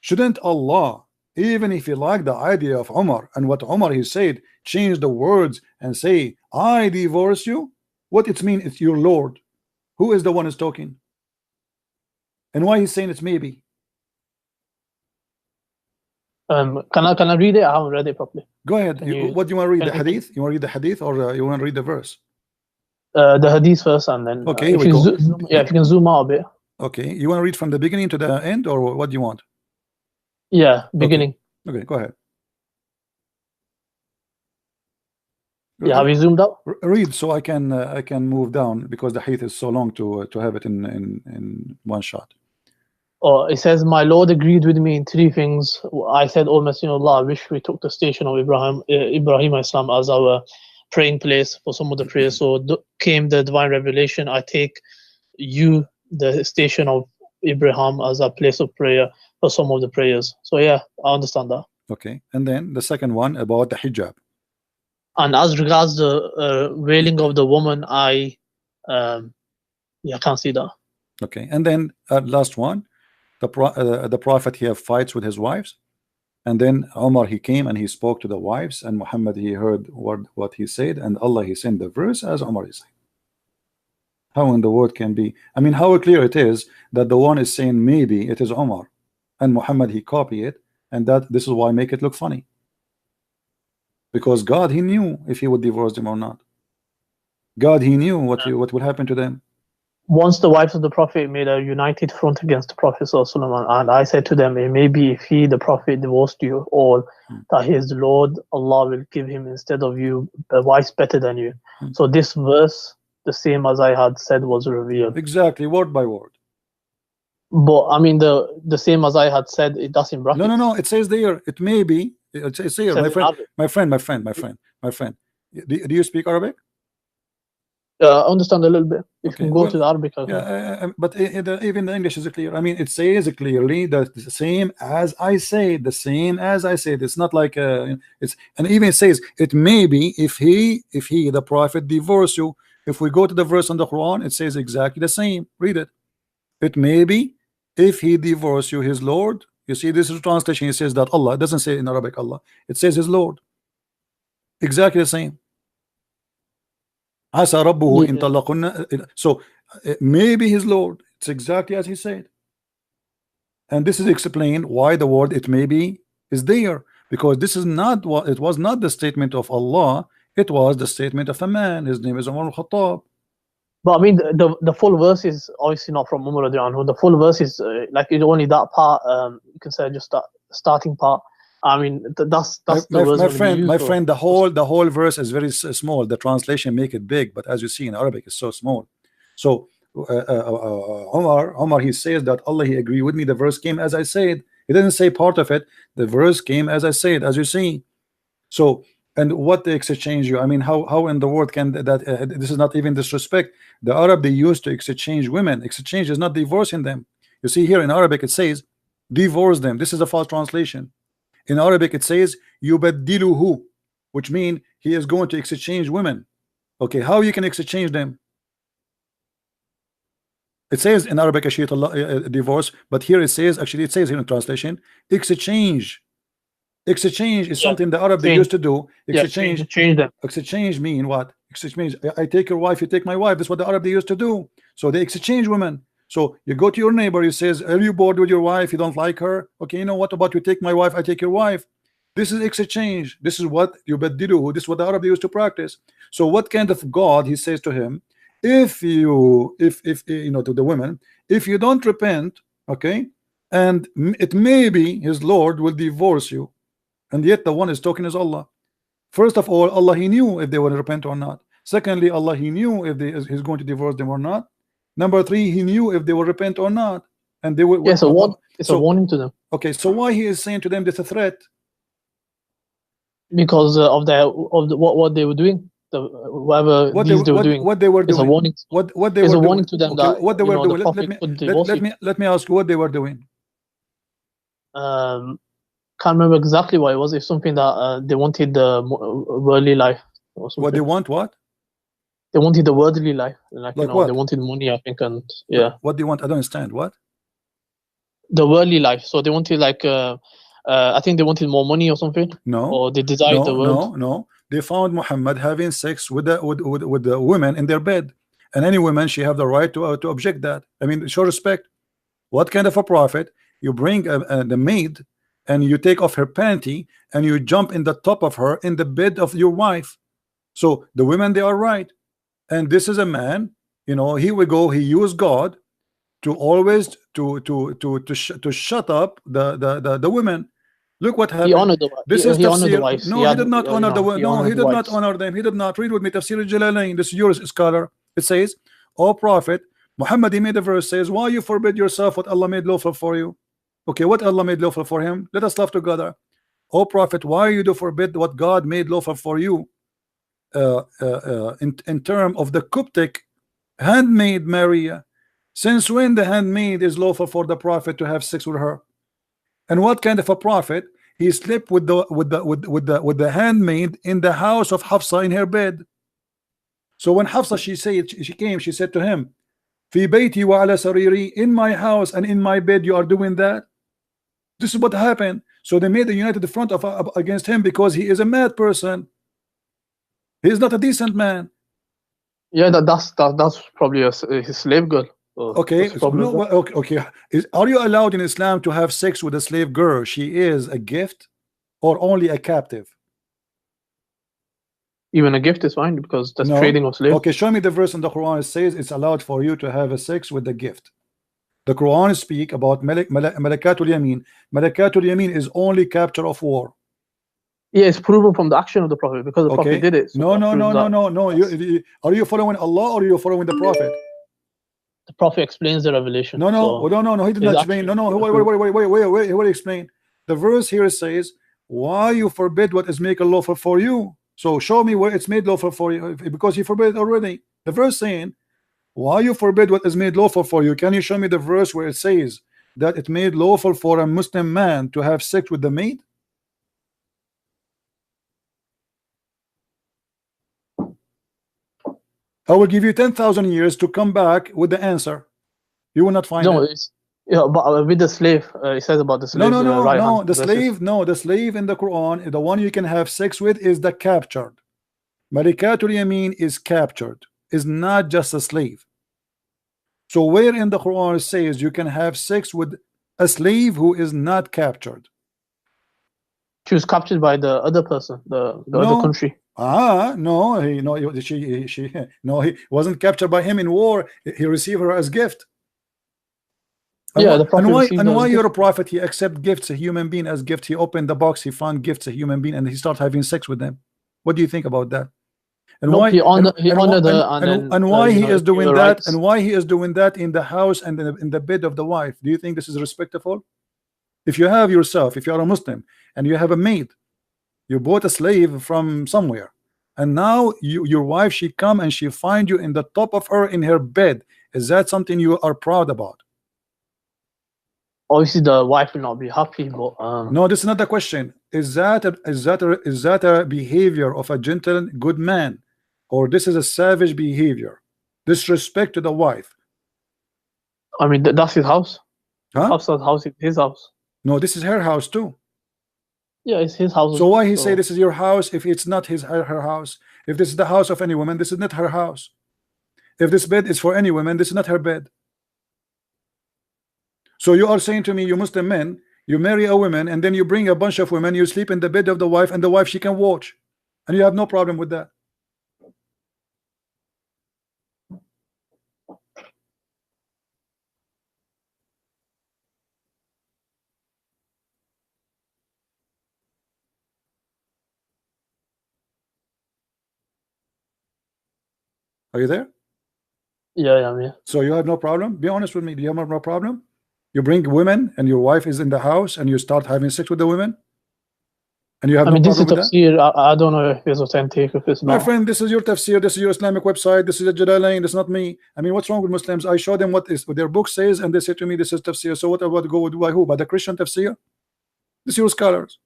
Shouldn't Allah, even if he liked the idea of Umar and what Umar he said, change the words and say I divorce you? What it mean? It's your Lord. Who is the one who's talking? And why he's saying it's maybe? Can I read it? I haven't read it properly. Go ahead. What do you want to read? The hadith? You want to read the hadith, or you want to read the verse? The hadith first, and then okay, if you can zoom out a bit. Okay, you want to read from the beginning to the end, or what do you want? Yeah, beginning. Okay, go ahead. Yeah, have you zoomed out? Read so I can move down, because the hadith is so long to have it in one shot. Oh, it says, my Lord agreed with me in 3 things. I said, O Messenger of Allah, I wish we took the station of Ibrahim Islam as our praying place for some of the prayers. So came the divine revelation. I take you, the station of Ibrahim, as a place of prayer for some of the prayers. So yeah, I understand that. Okay, and then the second one about the hijab. And as regards the wailing of the woman, I can't see that. Okay, and then last one. The prophet he have fights with his wives, and then Umar he came and he spoke to the wives, and Muhammad he heard what he said, and Allah he sent the verse as Umar is saying. How in the world can be? I mean, how clear it is that the one is saying maybe it is Umar, and Muhammad he copy it, and this is why make it look funny, because God he knew if he would divorce them or not. God he knew what will happen to them. Once the wives of the Prophet made a united front against the Prophet ﷺ, and I said to them, maybe if he, the Prophet, divorced you all, that his Lord, Allah will give him instead of you a wife better than you. So this verse, the same as I had said, was revealed. Exactly, word by word. But I mean, the same as I had said, it does in brackets. No, it says there, it may be, it says here, my friend. Do you speak Arabic? I understand a little bit. If you can go to the Arabic. But even the English is clear. I mean, it says clearly that the same as I say, the same as I said. It's not like it's, and even it says it may be if he the Prophet divorce you. If we go to the verse on the Quran, it says exactly the same. Read it. It may be if he divorce you, his Lord. You see, this is a translation. It says that Allah. It doesn't say in Arabic Allah. It says his Lord. Exactly the same. Asa rabbuhu in talaqunna. So maybe his Lord. It's exactly as he said. And this is explained why the word it may be is there, because this is not what it was, not the statement of Allah, it was the statement of a man. His name is Umar al-Khattab. But I mean, the full verse is obviously not from Umar radiallahu anhu. The full verse is like only that part. You can say just that starting part. I mean, that's the words my friend, the whole verse is very small. The translation make it big, but as you see in Arabic, it's so small. So Omar, he says that Allah, he agree with me. The verse came as I said. He didn't say part of it. The verse came as I said, as you see. So, and what they exchange you? I mean, how in the world can that? This is not even disrespect. The Arab, they used to exchange women. Exchange is not divorcing them. You see here in Arabic, it says divorce them. This is a false translation. In Arabic, it says yubaddiluhu, which means he is going to exchange women. Okay, how you can exchange them? It says in Arabic divorce, but here it says, actually it says here in translation, exchange. Exchange is something the Arab they used to do. Exchange, change them. Exchange mean what? Exchange. I take your wife, you take my wife. That's what the Arab they used to do. So they exchange women. So you go to your neighbor, you says, are you bored with your wife? You don't like her? Okay, you know what about you take my wife, I take your wife. This is exchange. This is what you beddiluhu. This is what the Arab used to practice. So what kind of God, he says to him, if you know, to the women, if you don't repent, okay, and it may be his Lord will divorce you, and yet the one is talking is Allah. First of all, Allah, he knew if they will repent or not. Secondly, Allah, he knew if he's going to divorce them or not. Number three, he knew if they will repent or not, and they will. Yes, it's a warning to them. Okay, so why he is saying to them this a threat? Because of what they were doing. Whatever what they were doing. What they were doing. It's a warning. What they it's were a warning doing. to them Okay, that what they were doing. Let me ask you what they were doing. Can't remember exactly what it was. It's something that they wanted the worldly life. Or something. What they want? What? They wanted the worldly life. Like you know, what? they wanted money, I think, and yeah. What do you want? I don't understand. What? The worldly life. So they wanted like I think they wanted more money or something. No. Or they desired the world. No. They found Muhammad having sex with the women in their bed, and any woman, she have the right to object that. I mean, show respect. What kind of a prophet? You bring the maid and you take off her panty and you jump in the top of her in the bed of your wife. So the women, they are right, and this is a man. You know, here we go. He used God to always to shut up the women. Look what happened. He honored the wife. This is he honored the tafsir. wives. No, he did not honor the women. No, he did not wives. honor them. He did not. Read with me Tafsir al-Jalalain. This is your scholar. It says, "O Prophet Muhammad," he made a verse says, "Why you forbid yourself what Allah made lawful for you?" Okay, what Allah made lawful for him? Let us love together. O Prophet, why you do forbid what God made lawful for you? In term of the Coptic handmaid Maria, since when the handmaid is lawful for the Prophet to have sex with her? And what kind of a prophet? He slept with the handmaid in the house of Hafsa in her bed. So when Hafsa she came, she said to him, "Fi bayti wa ala sariri," in my house and in my bed you are doing that. This is what happened. So they made a united front against him because he is a mad person. He is not a decent man. Yeah, that's probably his slave girl. Okay, okay. Are you allowed in Islam to have sex with a slave girl? She is a gift or only a captive? Even a gift is fine because that's trading of slaves. Okay, show me the verse in the Quran. It says it's allowed for you to have a sex with a gift. The Quran speak about malakatul yamin. Malakatul yamin is only capture of war. Yeah, it's proven from the action of the Prophet because the Prophet did it. So no. Are you following Allah or are you following the Prophet? The Prophet explains the revelation. No. He did not explain. Wait. He will explain. The verse here says, "Why you forbid what is made lawful for you?" So show me where it's made lawful for you, because he forbid it already. The verse saying, "Why you forbid what is made lawful for you?" Can you show me the verse where it says that it made lawful for a Muslim man to have sex with the maid? I will give you 10,000 years to come back with the answer. You will not find it. But with the slave, it says about the slave. No. The slave in the Quran, the one you can have sex with is the captured. Malikatul Yamin is captured, is not just a slave. So where in the Quran it says you can have sex with a slave who is not captured? She was captured by the other person, the other country. He wasn't captured by him in war. He received her as gift. And Yeah, why, the Prophet received and those why gifts. you're a prophet? He accept gifts, a human being as gift. He opened the box, he found gifts, a human being, and he start having sex with them. What do you think about that? And Nope, why he honored her, and why he is doing that, rights. and why he is doing that in the house and in the bed of the wife? Do you think this is respectful? If you have yourself, if you are a Muslim and you have a maid, you bought a slave from somewhere, and now your wife, she come and she find you in the top of her in her bed, is that something you are proud about? Obviously, the wife will not be happy, but no, this is not the question. Is that a behavior of a gentle good man, or this is a savage behavior, disrespect to the wife? I mean, that's his house. Huh? House is his house. No, this is her house too. Yeah, it's his house. So why he say this is your house if it's not her house? If this is the house of any woman, this is not her house. If this bed is for any woman, this is not her bed. So you are saying to me, you Muslim men, you marry a woman and then you bring a bunch of women, you sleep in the bed of the wife, and the wife, she can watch, and you have no problem with that. Are you there? Yeah, I'm here. So you have no problem? Be honest with me. Do you have no problem? You bring women and your wife is in the house and you start having sex with the women, and you have no problem with that? Tafsir. I don't know if it's authentic, if it's not. My friend, this is your tafsir, this is your Islamic website, this is a Jalalain, this is not me. I mean, what's wrong with Muslims? I show them what their book says, and they say to me, this is tafsir. So what about go by who? By the Christian tafsir? This is your scholars.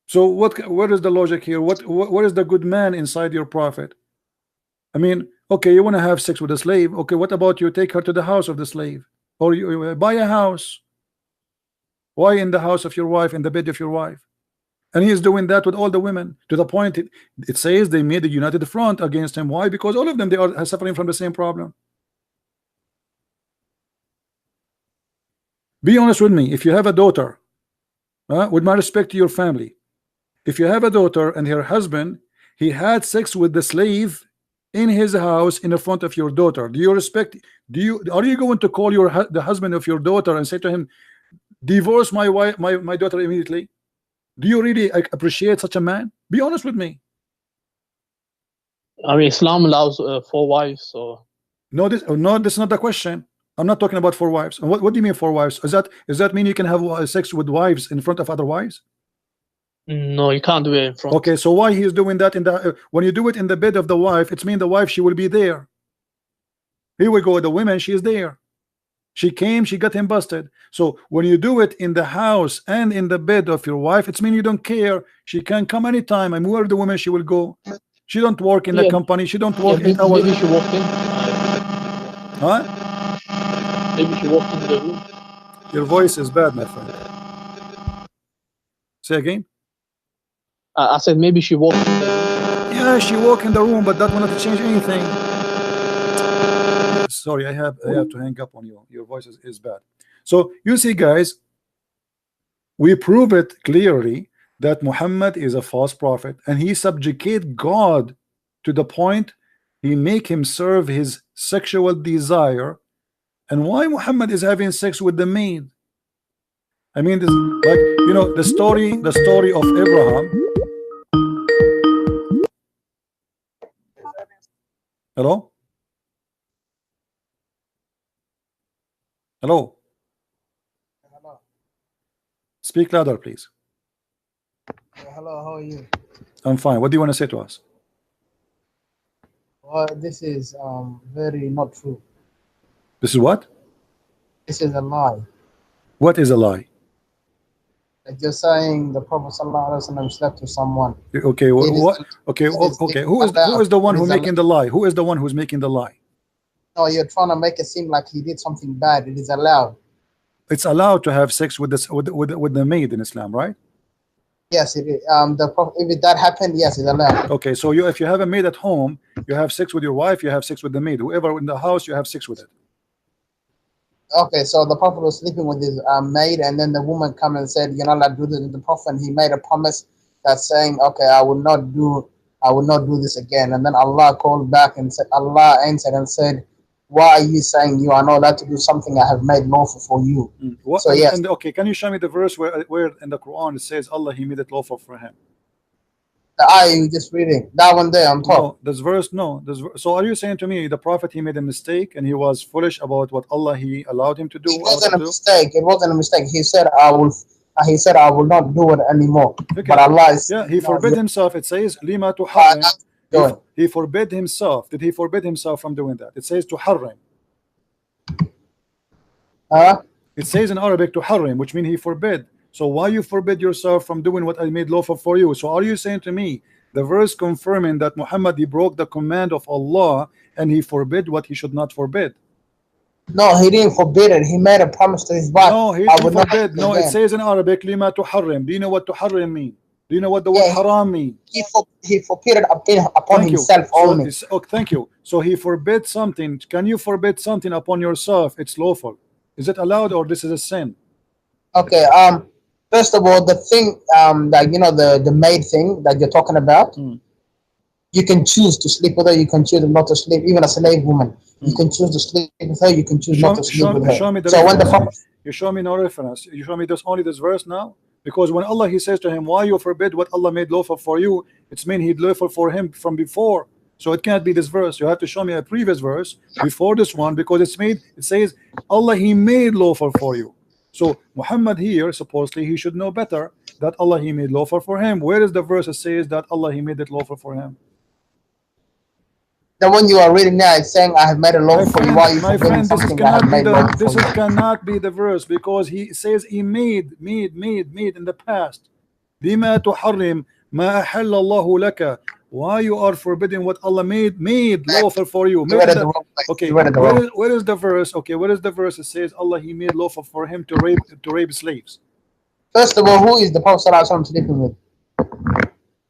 So where is the logic here? What is the good man inside your prophet? I mean, okay, you want to have sex with a slave. Okay, what about you take her to the house of the slave, or you buy a house? Why in the house of your wife, in the bed of your wife? And he is doing that with all the women, to the point it says they made a united front against him. Why? Because all of them, they are suffering from the same problem. Be honest with me. If you have a daughter, with my respect to your family, if you have a daughter and her husband, he had sex with the slave in his house in the front of your daughter, do you respect? Are you going to call the husband of your daughter and say to him, divorce my wife, my daughter immediately? Do you really appreciate such a man? Be honest with me. I mean, Islam allows 4 wives, so no, this is not the question. I'm not talking about 4 wives. And what do you mean 4 wives? Does that mean you can have sex with wives in front of other wives? No, you can't do it in front. Okay, so why he is doing that in the when you do it in the bed of the wife, it's mean the wife, she will be there. Here we go, the women, she is there. She came, she got him busted. So when you do it in the house and in the bed of your wife, it's mean you don't care. She can come anytime. And where the woman, she will go. She don't work in the company. She don't work 8 hours. Maybe she walked in. Huh? Maybe she walked into the room. Your voice is bad, my friend. Say again. I said maybe she walked in the room. Yeah, she walked in the room, but that will not change anything. Sorry, I have to hang up on you. Your voice is bad. So you see, guys, we prove it clearly that Muhammad is a false prophet, and he subjugate God to the point he make him serve his sexual desire. And why Muhammad is having sex with the maid? I mean, this, like, you know, the story of Abraham. Hello? Hello? Hello. Speak louder, please. Hello, how are you? I'm fine. What do you want to say to us? Well, this is very not true. This is what? This is a lie. What is a lie? Like you're saying the Prophet ﷺ slept with someone. Okay, what? Okay, okay. Who is the one who's making the lie? Who is the one who's making the lie? No, you're trying to make it seem like he did something bad. It is allowed. It's allowed to have sex with this with the maid in Islam, right? Yes, it is. If that happened, yes, it's allowed. Okay, so if you have a maid at home, you have sex with your wife, you have sex with the maid. Whoever in the house, you have sex with it. Okay, so the Prophet was sleeping with his maid, and then the woman come and said, "You're not allowed to do this." The Prophet, he made a promise that's saying, "Okay, I will not do I will not do this again. And then Allah called back and said, Allah answered and said, why are you saying you are not allowed to do something I have made lawful for you? What, So yes. And okay, can you show me the verse where in the Quran it says Allah He made it lawful for him? The ayah you just reading, that one there on top. No, this verse, no. So are you saying to me the Prophet he made a mistake and he was foolish about what Allah He allowed him to do? It wasn't a mistake. It wasn't a mistake. He said, I will. He said, I will not do it anymore. Okay. But Allah is. Yeah, he forbid himself. It says, Lima to harrim. He forbid himself. Did he forbid himself from doing that? It says to harrim. It says in Arabic to harrim, which means he forbid. So why you forbid yourself from doing what I made lawful for you? So are you saying to me the verse confirming that Muhammad he broke the command of Allah and he forbid what he should not forbid? No, he didn't forbid it. He made a promise to his wife. No, he didn't forbid. No, it says in Arabic lima tuharrim. Do you know what tuharrim mean? Do you know what the word haram mean? He forbid it upon himself only. Oh, thank you. So he forbid something. Can you forbid something upon yourself? It's lawful. Is it allowed or this is a sin? Okay. First of all, the thing that you know the maid thing that you're talking about, you can choose to sleep with her. You can choose not to sleep. Even a slave woman, you can choose to sleep with her. You can choose not to sleep with her. Show me the so reference. when the you show me no reference. You show me only this verse now. Because when Allah he says to him, why you forbid what Allah made lawful for you, it's mean he lawful for him from before. So it can't be this verse. You have to show me a previous verse before this one, because it says Allah he made lawful for you. So Muhammad here supposedly he should know better that Allah he made lawful for him. Where is the verse that says that Allah he made it lawful for him? The one you are reading now is saying I have made a lawful for you. Why you my friend, this cannot be the verse, because he says he made in the past. Lima tuharrim ma ahalla Allahu laka. Why you are forbidding what Allah made lawful for you? Okay, where is the verse? Okay, where is the verse that says Allah he made lawful for him to rape slaves? First of all, who is the Prophet ﷺ sleeping with?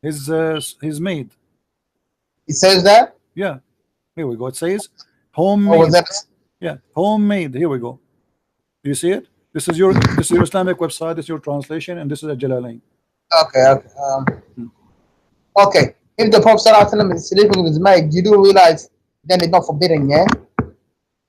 His maid. It says that? Yeah, here we go. It says homemade. Yeah, homemade. Here we go. Do you see it? This is your Islamic website. This is your translation, and this is a Jalalain. Okay. If the Prophet ﷺ is sleeping with his maid, you do realize then it's not forbidden, yeah?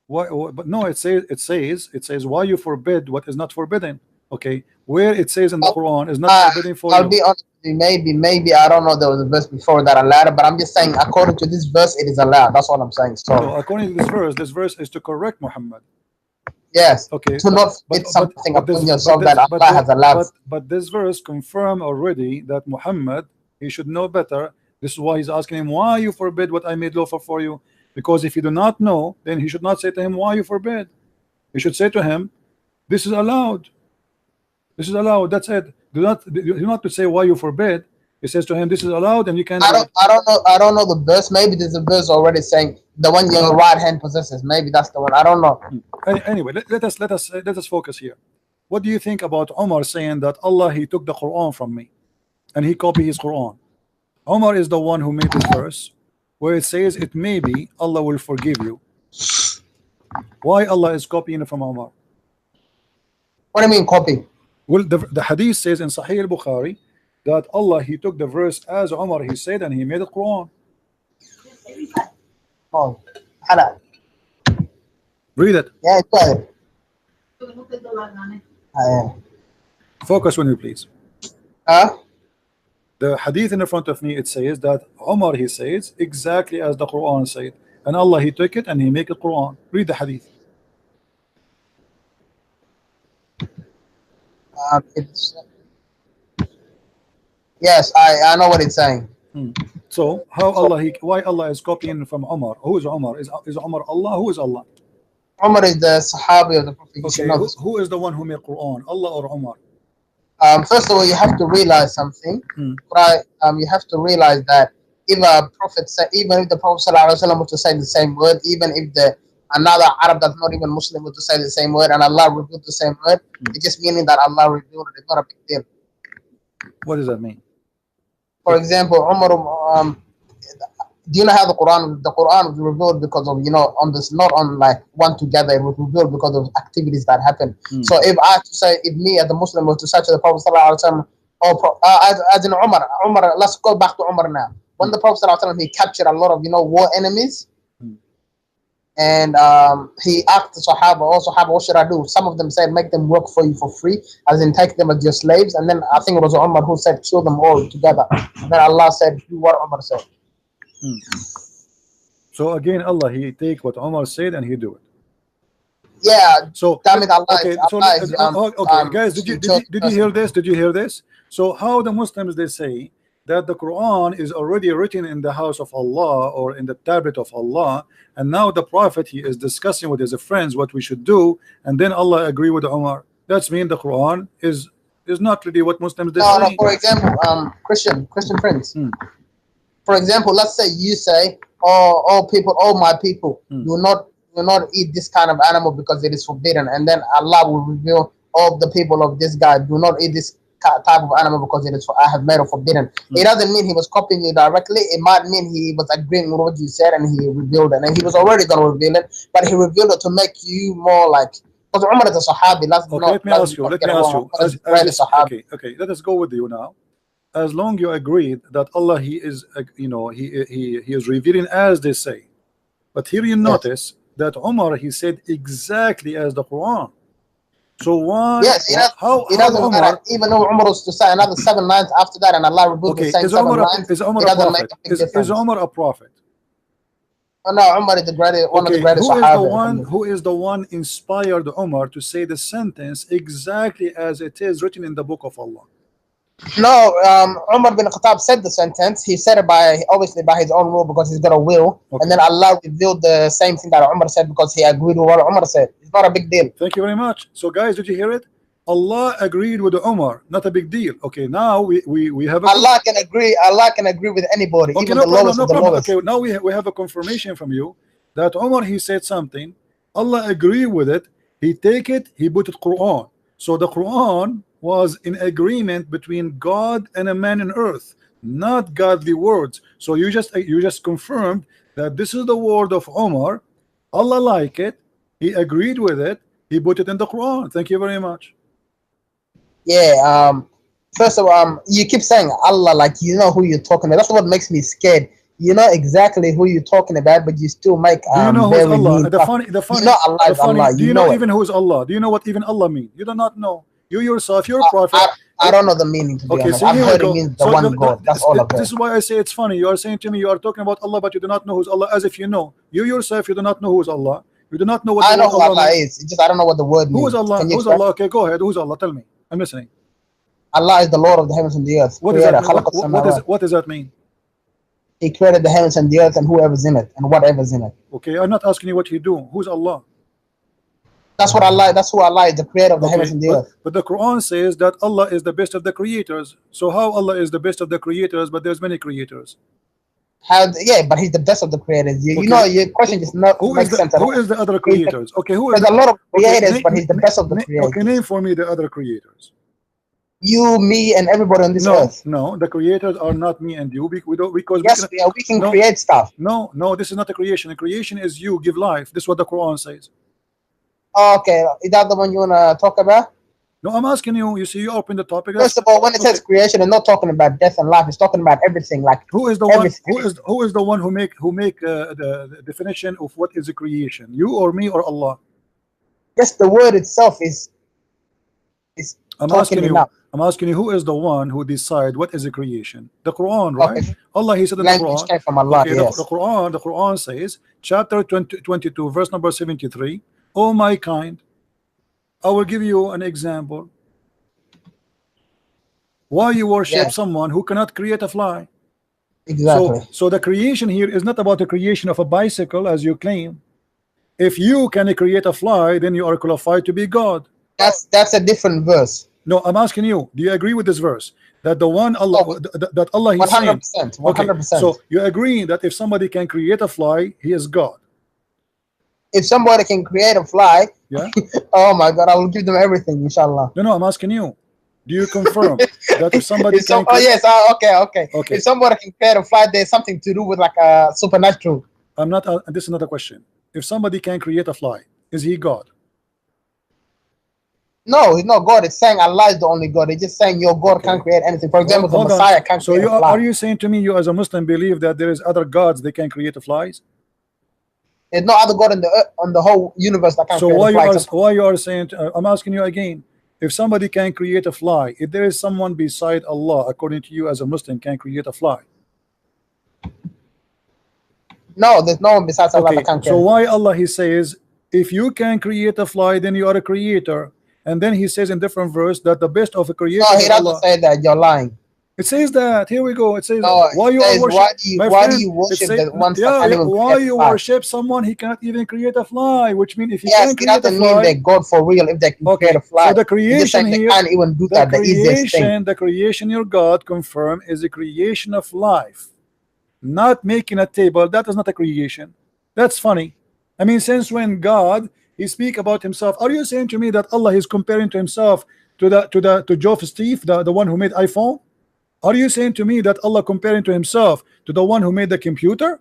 Why? But no, it says why you forbid what is not forbidden. Okay, where it says in the Quran is not forbidden for you. I'll be honest with you, maybe I don't know there was a verse before that allowed it, but I'm just saying according to this verse it is allowed. That's what I'm saying. So according to this verse is to correct Muhammad. Yes. Okay. To not forbid something upon yourself that Allah has allowed. But this verse confirmed already that Muhammad he should know better. This is why he's asking him, why you forbid what I made lawful for you? Because if you do not know, then he should not say to him, why you forbid. He should say to him, this is allowed. This is allowed. That's it. Do not to say why you forbid. He says to him, this is allowed, and you can. I don't know the verse. Maybe there's a verse already saying the one your right hand possesses. Maybe that's the one. I don't know. Anyway, let us focus here. What do you think about Umar saying that Allah he took the Quran from me, and he copied his Quran? Umar is the one who made this verse where it says it may be Allah will forgive you. Why Allah is copying it from Umar? What do you mean copy? Well, the hadith says in Sahih al-Bukhari that Allah he took the verse as Umar he said and he made the Quran. Oh, hello. Read it. Yeah, go ahead. Focus on you, please. The hadith in front of me, it says that Umar he says exactly as the Quran said, and Allah he took it and he make it Quran. Read the hadith. Yes, I know what it's saying. So how why Allah is copying from Umar? Who is Umar? Is Umar Allah? Who is Allah? Umar is the Sahabi of the Prophet. Okay, who is the one who made Quran? Allah or Umar? First of all, you have to realize something. Right? You have to realize that if a prophet even if the Prophet ﷺ was to say the same word, even if another Arab that's not even Muslim was to say the same word, and Allah revealed the same word, it's just meaning that Allah revealed it. It's not a big deal. What does that mean? For example, Umar, do you know how the Quran was revealed because of, on this, not on like one together, it was revealed because of activities that happen. So if I have to say, if me as a Muslim was to say to the Prophet ﷺ, as in Umar, let's go back to Umar now. when the Prophet ﷺ, he captured a lot of war enemies, and he asked the Sahaba, also, Sahaba, what should I do? Some of them said, make them work for you for free, as in take them as your slaves. And then I think it was Umar who said, kill them all together. And then Allah said, do what Umar said. So again, Allah, he take what Umar said and he do it. Yeah. So damn it, Allah. okay, so okay, guys, did you hear this? Did you hear this? So how the Muslims, they say that the Quran is already written in the house of Allah or in the tablet of Allah, and now the Prophet, he is discussing with his friends what we should do, and then Allah agree with Umar. That's mean the Quran is not really what Muslims they say. No, for example, Christian friends. For example, let's say you say, all my people, do not eat this kind of animal because it is forbidden, and then Allah will reveal all the people of this guy do not eat this type of animal because it is I have made it forbidden. It doesn't mean he was copying you directly. It might mean he was agreeing with what you said and he revealed it, and he was already going to reveal it, but he revealed it to make you more like, because Umar is a Sahabi. Let me ask you. Okay, let us go with you now. As long you agreed that Allah, he is he is revealing as they say, but here you notice that Umar, he said exactly as the Quran. So why? Yes, it doesn't matter. Even though Umar was to say another 7 lines after that, and Allah revealed the same 7 lines, is Umar a prophet? Is Umar a prophet? Oh, no, Umar is the greatest, one of the greatest Sahaba. Who is the one inspired Umar to say the sentence exactly as it is written in the book of Allah? No, Umar bin Khattab said the sentence. He said it obviously by his own will, because he's got a will. And then Allah revealed the same thing that Umar said because he agreed with what Umar said. It's not a big deal. Thank you very much. So guys, did you hear it? Allah agreed with Umar, not a big deal. Okay, now we have Allah can agree with anybody, even the lowest of the lowest. Okay, now we have a confirmation from you that Umar, he said something, Allah agreed with it, he take it, he put it Quran. So the Quran was in agreement between God and a man on earth, not godly words. So you just confirmed that this is the word of Umar. Allah like it, he agreed with it, he put it in the Quran. Thank you very much. Yeah, first of all, you keep saying Allah like you know who you're talking about. That's what makes me scared. You know exactly who you're talking about, but you still make do you know who is Allah? The funny, you know Allah is Allah. Do you know even who is Allah? Do you know what even Allah means? You do not know. You yourself, you're a prophet. I don't know the meaning, to be honest. So I've heard it means the one God. That's all I've heard. This is why I say it's funny. You are saying to me you are talking about Allah, but you do not know who's Allah, as if you know. You yourself, you do not know who's Allah. You do not know what I know who Allah is. It's just I don't know what the word means. Who is Allah? Who's Allah? Okay, go ahead. Who's Allah? Tell me. I'm listening. Allah is the Lord of the heavens and the earth. What does that mean? He created the heavens and the earth and whoever's in it and whatever's in it. Okay, I'm not asking you what He do. Who's Allah? That's who Allah is, the creator of the heavens and the earth. But the Quran says that Allah is the best of the creators. So how Allah is the best of the creators, but there's many creators? But He's the best of the creators. You know, your question just not makes sense. Who is the other creators? Okay, there's a lot of creators, but He's the best of the creators. Okay, name for me the other creators. You, me, and everybody on this earth. No, the creators are not me and you. We can create stuff. No, this is not a creation. A creation is you give life. This is what the Quran says. Okay, is that the one you wanna talk about? No, I'm asking you. You see, you open the topic. First of all, when it says creation, it's not talking about death and life. It's talking about everything. Like who is the one? Who is the one who make the definition of what is a creation? You or me or Allah? Yes, the word itself is. I'm asking you, who is the one who decide what is a creation? The Quran, right? Okay. Allah, He said in the Quran. Came from Allah, yes. The Quran says, chapter 22, verse number 73. O my kind, I will give you an example. Why you worship someone who cannot create a fly? Exactly. So the creation here is not about the creation of a bicycle, as you claim. If you can create a fly, then you are qualified to be God. That's a different verse. No, I'm asking you, do you agree with this verse? That the one Allah, that Allah is 100%. 100%. Okay, so you agree that if somebody can create a fly, he is God. If somebody can create a fly, oh my God, I will give them everything, inshallah. No, I'm asking you. Do you confirm that if somebody can? Okay. If somebody can create a fly, there's something to do with like a supernatural. I'm not. This is not a question. If somebody can create a fly, is he God? No, it's not God. It's saying Allah is the only God. It's just saying your God can't create anything. For example, the Messiah can't create a fly. Are you saying to me, you as a Muslim believe that there is other gods they can create flies? There's no other God on the whole universe that can create a fly. So why you are saying? I'm asking you again. If somebody can create a fly, if there is someone beside Allah, according to you as a Muslim, can create a fly? No, there's no one besides Allah that can create. So why Allah he says, if you can create a fly, then you are a creator. And then he says in different verse that the best of a creator. No, he doesn't say that. You're lying. It says that. Here we go. It says no, why you says, worship. Why do you worship the ones that can't even why you worship someone he cannot even create a fly? Which means if he yes, can create a fly, mean they're God for real. If they can create a fly, so the creation here, they can't even do that. The easiest thing. The creation your God confirm is the creation of life, not making a table. That is not a creation. That's funny. I mean, since when God he speak about himself, are you saying to me that Allah is comparing to himself to Joe Steve, the one who made iPhone? Are you saying to me that Allah comparing to himself to the one who made the computer,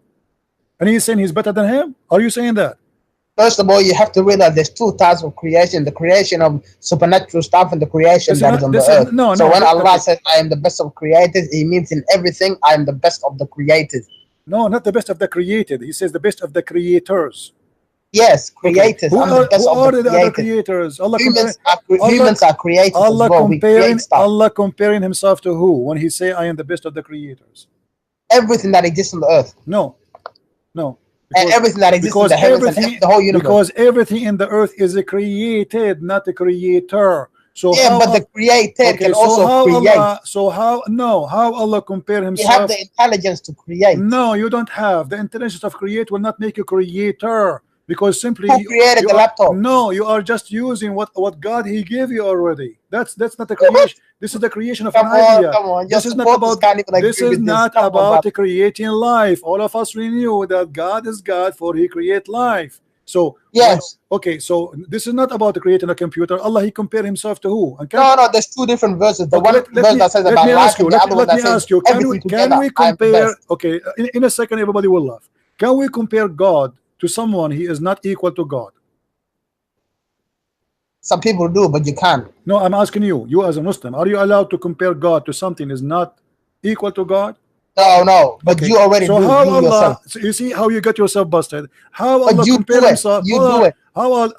and he's saying he's better than him? Are you saying that? First of all, you have to realize there's two types of creation: the creation of supernatural stuff and the creation that is on the earth. So when Allah says, "I am the best of creators," He means in everything, "I am the best of the creators." No, not the best of the created. He says the best of the creators. Yes, creators. Who are the other creators? Humans are creators. Allah comparing himself to who when he say I am the best of the creators? Everything that exists on the earth. No. And everything that exists in the heavens and the whole universe. Because everything in the earth is created, not a creator. So yeah, but the created can also create. How Allah compare himself? You have the intelligence to create. No, you don't have. The intelligence of create will not make you creator. Because simply who created the laptop? No, you are just using what God he gave you already. That's not the creation. This is the creation of an idea. Come on. This is not about creating life. All of us we knew that God is God, for he create life. So yes, okay. So this is not about creating a computer. Allah he compared himself to who? No. There's two different verses. The one verse that says about life, and the other one that says everything together. Can we compare? Okay, in a second, everybody will laugh. Can we compare God to someone he is not equal to God? Some people do, but you can't. No, I'm asking you as a Muslim, are you allowed to compare God to something is not equal to God? No, but you already do. How Allah, so you see how you got yourself busted? How Allah compare himself?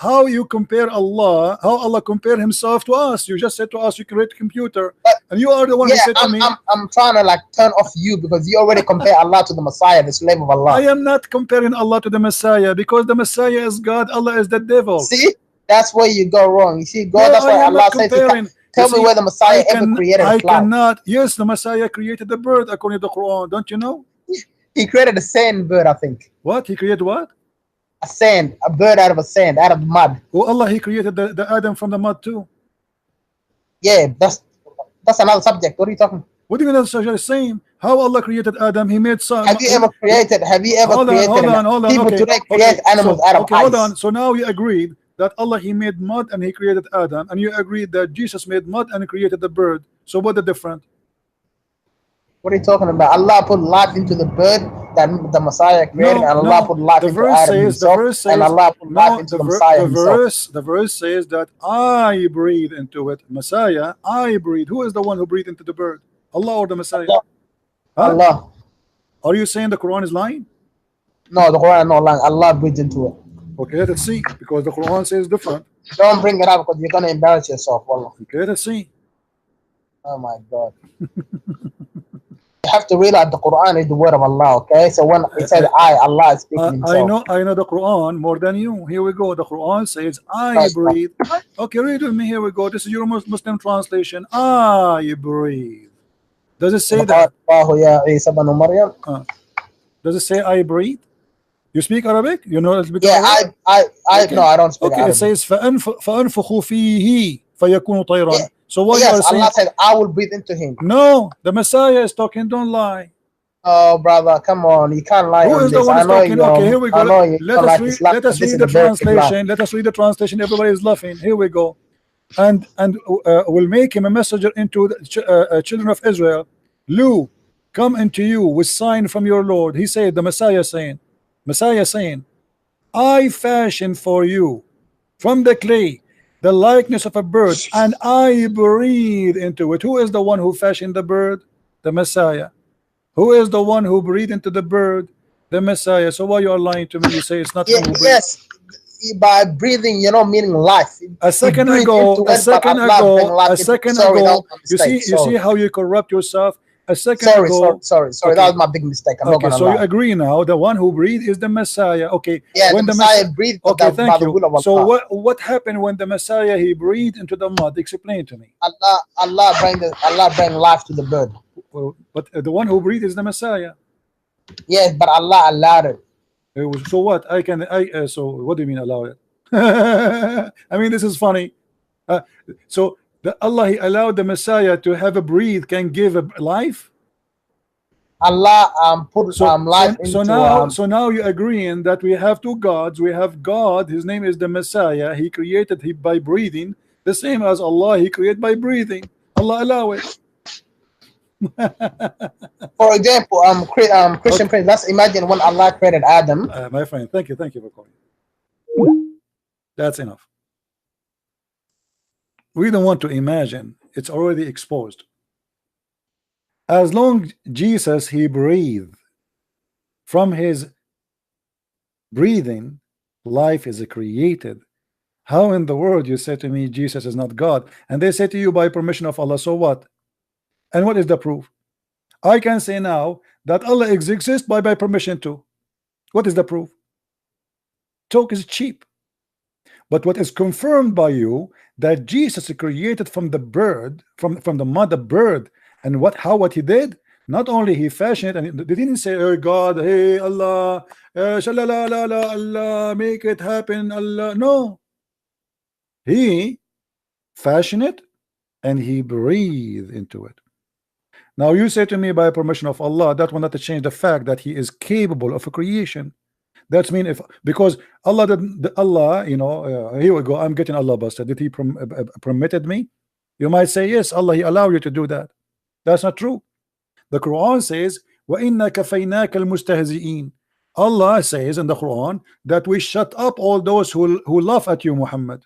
How you compare Allah? How Allah compare himself to us? You just said to us you create a computer, and you are the one who said to me. I'm trying to like turn off you because you already compare Allah to the Messiah, the slave of Allah. I am not comparing Allah to the Messiah because the Messiah is God, Allah is the devil. See, that's where you go wrong. You see, God, that's why Allah says, tell me where the Messiah ever created a fly. I cannot. Yes, the Messiah created the bird according to the Quran. Don't you know? He created a sand bird, I think. What? He created what? A bird out of a sand, out of mud. Oh, Allah, he created the Adam from the mud too. Yeah, that's another subject. What are you talking? What do you mean that's the same? How Allah created Adam? He made some. Have you ever created? Hold on. People today create animals out of ice. Hold on. So now we agreed that Allah he made mud and he created Adam, and you agreed that Jesus made mud and created the bird. So what the difference? What are you talking about? Allah put life into the bird that the Messiah created, and Allah put life into Adam himself, and Allah put life into the Messiah himself. The verse says that I breathe into it. Messiah, I breathe. Who is the one who breathed into the bird? Allah or the Messiah? Allah. Are you saying the Quran is lying? No, the Quran is not lying. Allah breathed into it. Okay, let's see, because the Quran says different. Don't bring it up because you're gonna embarrass yourself, Wallah. Okay, let's see. Oh my God. You have to realize the Quran is the word of Allah, okay? So when it says Allah is speaking himself. I know the Quran more than you. Here we go. The Quran says I breathe. Okay, read with me. Here we go. This is your Muslim translation. I breathe. Does it say that? Does it say I breathe? You speak Arabic? You know a little bit Arabic? No, I don't speak Arabic. It says فَأَنفُخُ فِيهِ فَيَكُونُ طَيْرًا. So what you are saying? Allah said, I will breathe into him. No, the Messiah is talking. Don't lie. Oh, brother, come on. You can't lie. Who is the one talking? Okay, here we go. Let us read the translation. Let us read the translation. Everybody is laughing. Here we go. And will make him a messenger into the children of Israel. Lu, come into you with sign from your Lord. He said, the Messiah saying, I fashion for you from the clay the likeness of a bird, and I breathe into it. Who is the one who fashioned the bird? The Messiah. Who is the one who breathed into the bird? The Messiah. So why you are lying to me? You say it's not him who breathed. Yes, by breathing, meaning life. A second breathe ago, into a it, but second Allah bring ago, life a into it. second Sorry, that ago. was my You see, mistake. you see Sorry. how you corrupt yourself. A second Sorry, ago. sorry. Okay. That was my big mistake. I'm not Okay, gonna so you lie. agree now. The one who breathed is the Messiah. Okay. Yeah, When the the Messiah breathed, but Okay, that by thank the you. will of So Allah. what happened when the Messiah he breathed into the mud? Explain to me. Allah bring life to the bird. Well, but the one who breathed is the Messiah. Yes, but Allah allowed it. So what? So what do you mean allow it? I mean, this is funny. So Allah he allowed the Messiah to have a breathe, can give a life. Allah put life into. So now you're agreeing that we have two gods. We have God, his name is the Messiah. He created him by breathing, the same as Allah. He created by breathing. Allah allow it. For example, Christian Prince. Let's imagine when Allah created Adam. My friend, thank you for calling. That's enough. We don't want to imagine. It's already exposed. As long Jesus he breathed, from his breathing life is created. How in the world you say to me Jesus is not God? And they say to you by permission of Allah. So what? And what is the proof? I can say now that Allah exists by permission too. What is the proof? Talk is cheap. But what is confirmed by you that Jesus created from the bird, from the mother bird, and what he did? Not only he fashioned it, and they didn't say, "Oh God, hey Allah, shalalala, Allah, make it happen, Allah." No, he fashioned it and he breathed into it. Now you say to me by permission of Allah, that will not change the fact that he is capable of a creation. That's mean because Allah did Allah, you know, here we go. I'm getting Allah busted. Did he permitted me? You might say yes, Allah he allowed you to do that. That's not true. The Quran says, وَإِنَّا كَفَيْنَاكَ الْمُسْتَهْزِئِينَ. Allah says in the Quran that we shut up all those who laugh at you, Muhammad.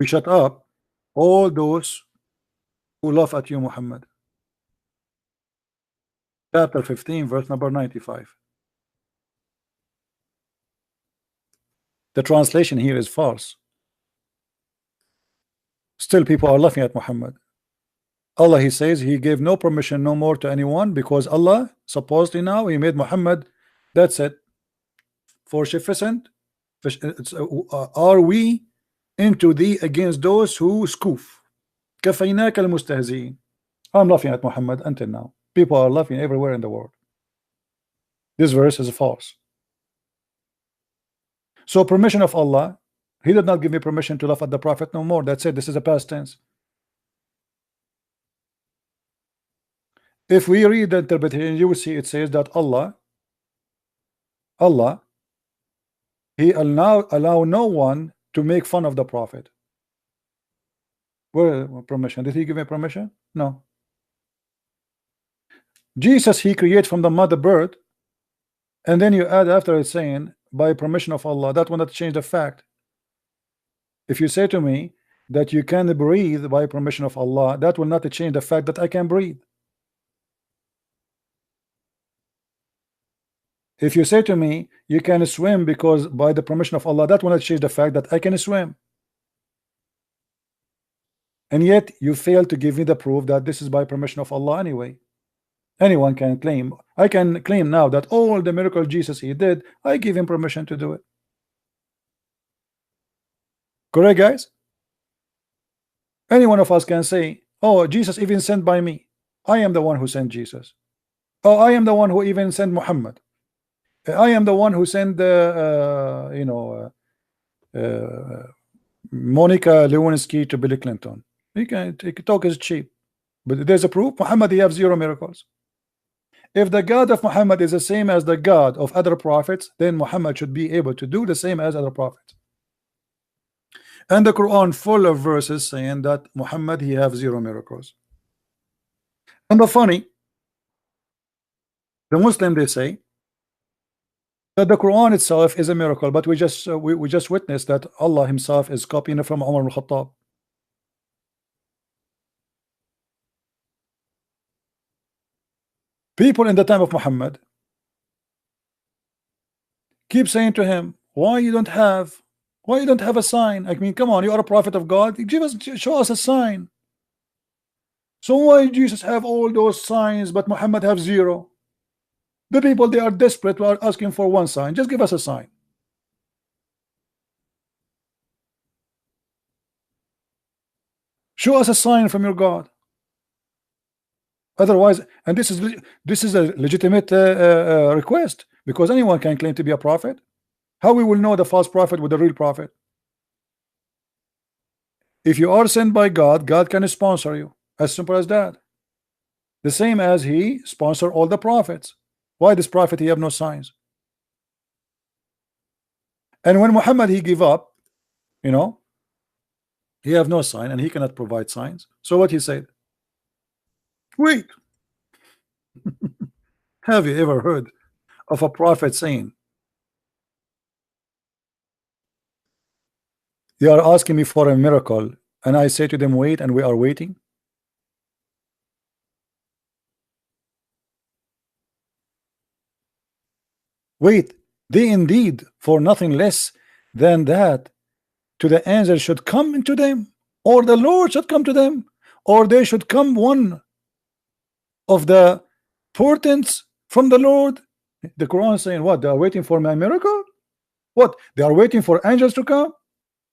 We shut up all those who laugh at you, Muhammad. Chapter 15, verse number 95. The translation here is false. Still people are laughing at Muhammad. Allah he says he gave no permission no more to anyone, because Allah supposedly now he made Muhammad, that's it, for sufficient. Are we into thee against those who scoof? كفيناك المستهزئين. I'm laughing at Muhammad until now. People are laughing everywhere in the world. This verse is false. So permission of Allah, he did not give me permission to laugh at the Prophet no more. That's it. This is a past tense. If we read the interpretation, you will see it says that Allah he allow no one to make fun of the Prophet. Where permission? Did he give me permission? No. Jesus he created from the mother bird, and then you add after it saying by permission of Allah. That will not change the fact. If you say to me that you can breathe by permission of Allah, that will not change the fact that I can breathe. If you say to me you can swim because by the permission of Allah, that will not change the fact that I can swim. And yet you fail to give me the proof that this is by permission of Allah anyway. Anyone can claim. I can claim now that all the miracle Jesus he did, I give him permission to do it. Correct, guys? Any one of us can say, oh, Jesus even sent by me. I am the one who sent Jesus. Oh, I am the one who even sent Muhammad. I am the one who sent Monica Lewinsky to Bill Clinton. You can talk is cheap, but there's a proof. Muhammad he have 0 miracles. If the God of Muhammad is the same as the God of other prophets, then Muhammad should be able to do the same as other prophets. And the Quran full of verses saying that Muhammad he have 0 miracles. And the funny, The Muslim, they say that the Quran itself is a miracle, but we just witnessed that Allah himself is copying it from Umar al-Khattab. People in the time of Muhammad keep saying to him, why you don't have a sign? I mean, come on, you are a prophet of God, show us a sign. So why Jesus have all those signs but Muhammad have zero? The people, they are desperate, we are asking for one sign. Just give us a sign. Show us a sign from your God. Otherwise, and this is a legitimate request, because anyone can claim to be a prophet. How we will know the false prophet with the real prophet? If you are sent by God, God can sponsor you. As simple as that. The same as he sponsored all the prophets. Why this prophet he have no signs? And when Muhammad he give up, you know, he have no sign and he cannot provide signs. So what he said? Wait. Have you ever heard of a prophet saying, they are asking me for a miracle, and I say to them, wait, and we are waiting? Wait, they indeed for nothing less than that to the angel should come into them, or the Lord should come to them, or they should come one of the portents from the Lord. The Quran is saying what? They are waiting for my miracle? What? They are waiting for angels to come?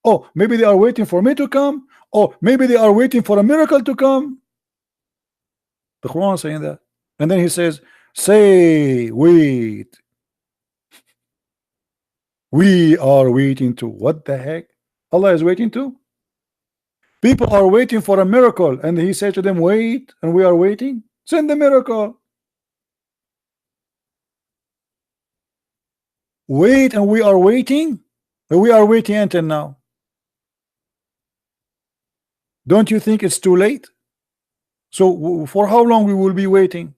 Oh, maybe they are waiting for me to come? Oh, maybe they are waiting for a miracle to come? The Quran is saying that. And then he says, say, wait. We are waiting to. What the heck? Allah is waiting to? People are waiting for a miracle, and he said to them, wait, and we are waiting. Send the miracle. Wait, and we are waiting. We are waiting until now. Don't you think it's too late? So for how long we will be waiting?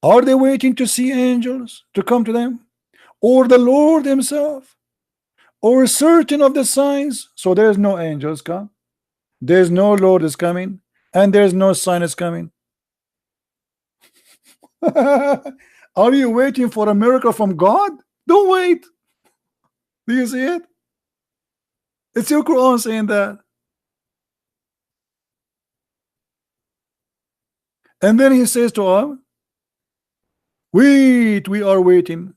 Are they waiting to see angels to come to them, or the Lord himself, or certain of the signs? So there's no angels come, there's no Lord is coming, and there's no sign is coming. Are you waiting for a miracle from God? Don't wait. Do you see it? It's your Quran saying that. And then he says to us, wait, we are waiting.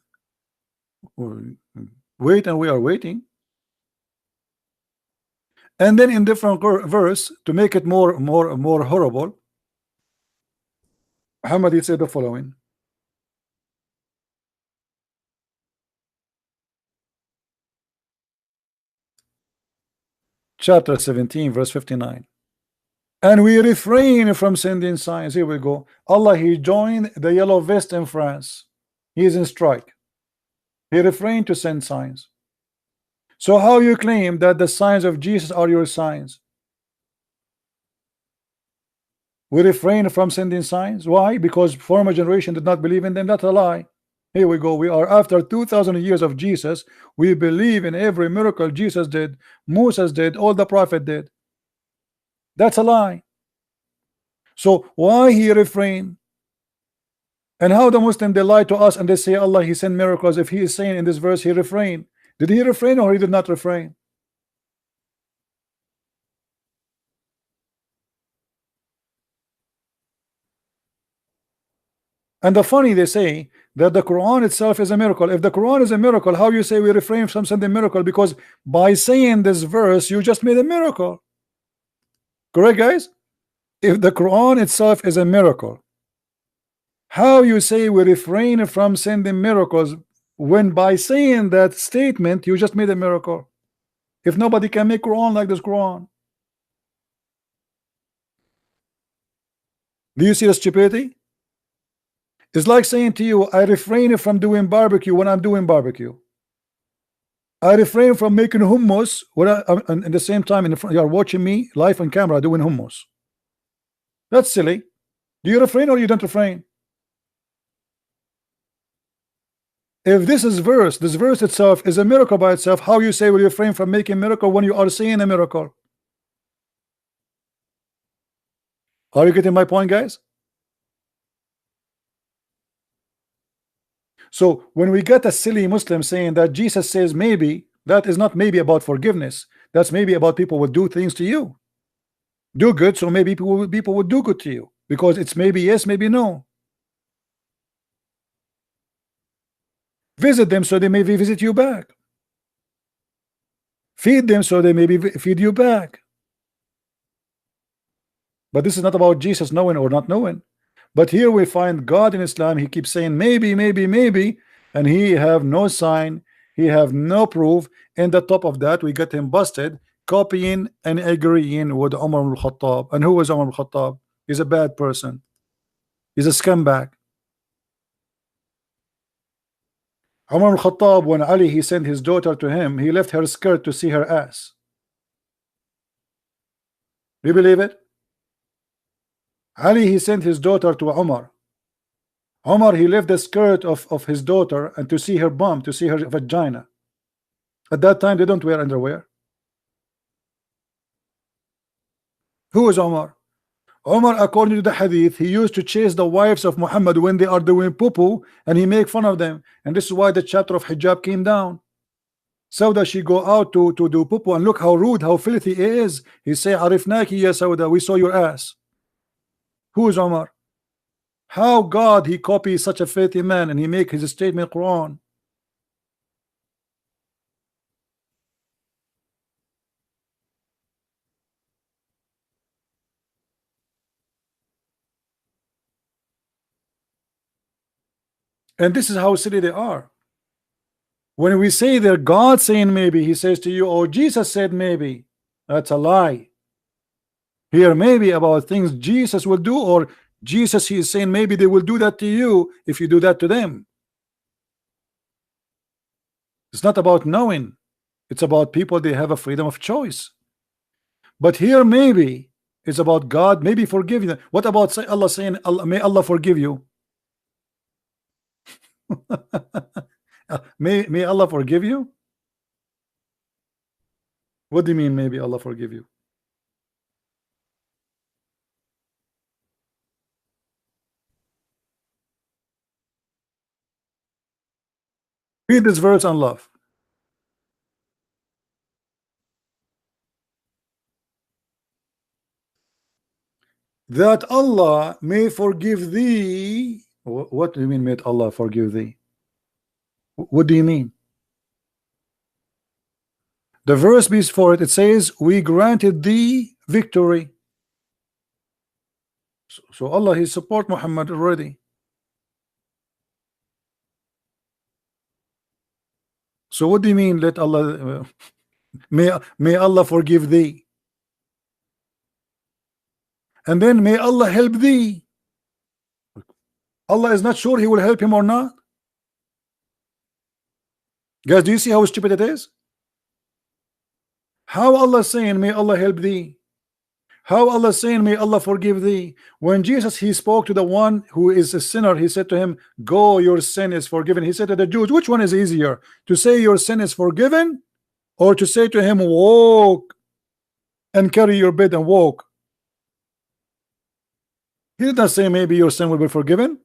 Wait, and we are waiting. And then in different verse, to make it more horrible, Muhammad he said the following. Chapter 17, verse 59. And we refrain from sending signs. Here we go. Allah, he joined the yellow vest in France. He is in strike. He refrained to send signs. So how you claim that the signs of Jesus are your signs? We refrain from sending signs. Why? Because former generation did not believe in them. That's a lie. Here we go. We are after 2,000 years of Jesus. We believe in every miracle Jesus did, Moses did, all the prophet did. That's a lie. So why he refrain? And how the Muslim they lie to us and they say Allah he sent miracles, if he is saying in this verse he refrained? Did he refrain or he did not refrain? And the funny, they say that the Quran itself is a miracle. If the Quran is a miracle, how you say we refrain from sending miracle? Because by saying this verse you just made a miracle. Correct, guys? If the Quran itself is a miracle, how you say we refrain from sending miracles when by saying that statement you just made a miracle? If nobody can make Quran like this Quran. Do you see the stupidity? It's like saying to you, I refrain from doing barbecue when I'm doing barbecue. I refrain from making hummus when at the same time you are watching me live on camera doing hummus. That's silly. Do you refrain or you don't refrain? If this verse itself is a miracle by itself, how you say will you refrain from making miracle when you are seeing a miracle? Are you getting my point, guys? So when we get a silly Muslim saying that Jesus says maybe, that is not maybe about forgiveness. That's maybe about people will do things to you. Do good, so maybe people would do good to you because it's maybe yes, maybe no. Visit them so they may visit you back. Feed them so they may feed you back. But this is not about Jesus knowing or not knowing. But here we find God in Islam. He keeps saying maybe, maybe, maybe, and he have no sign. He have no proof. And the top of that, we get him busted, copying and agreeing with Umar al-Khattab. And who is Umar al-Khattab? He's a bad person. He's a scumbag. Umar al-Khattab, when Ali he sent his daughter to him, he left her skirt to see her ass. Do you believe it? Ali he sent his daughter to Umar. Umar he left the skirt of his daughter and to see her bum, to see her vagina. At that time they don't wear underwear. Who is Umar? Umar, according to the hadith, he used to chase the wives of Muhammad when they are doing poo-poo, and he make fun of them. And this is why the chapter of hijab came down. Sauda, she go out to do poo-poo, and look how rude, how filthy he is. He say, arifnaki ya Sauda, we saw your ass. Who is Umar? How God he copies such a filthy man and he make his statement Quran? And this is how silly they are. When we say they're God saying maybe, he says to you, oh, Jesus said maybe. That's a lie. Here maybe about things Jesus will do, or Jesus he is saying maybe they will do that to you if you do that to them. It's not about knowing. It's about people, they have a freedom of choice. But here maybe it's about God maybe forgiving them. What about Allah saying, Allah, may Allah forgive you? May Allah forgive you? What do you mean maybe Allah forgive you? Read this verse on love. That Allah may forgive thee. What do you mean may Allah forgive thee? What do you mean? The verse before it, it says we granted thee victory. So Allah he support Muhammad already. So what do you mean let Allah may Allah forgive thee? And then may Allah help thee. Allah is not sure he will help him or not. Guys, do you see how stupid it is? How Allah saying may Allah help thee? How Allah saying may Allah forgive thee? When Jesus he spoke to the one who is a sinner, he said to him, go, your sin is forgiven. He said to the Jews, which one is easier, to say your sin is forgiven, or to say to him, walk and carry your bed and walk? He did not say maybe your sin will be forgiven.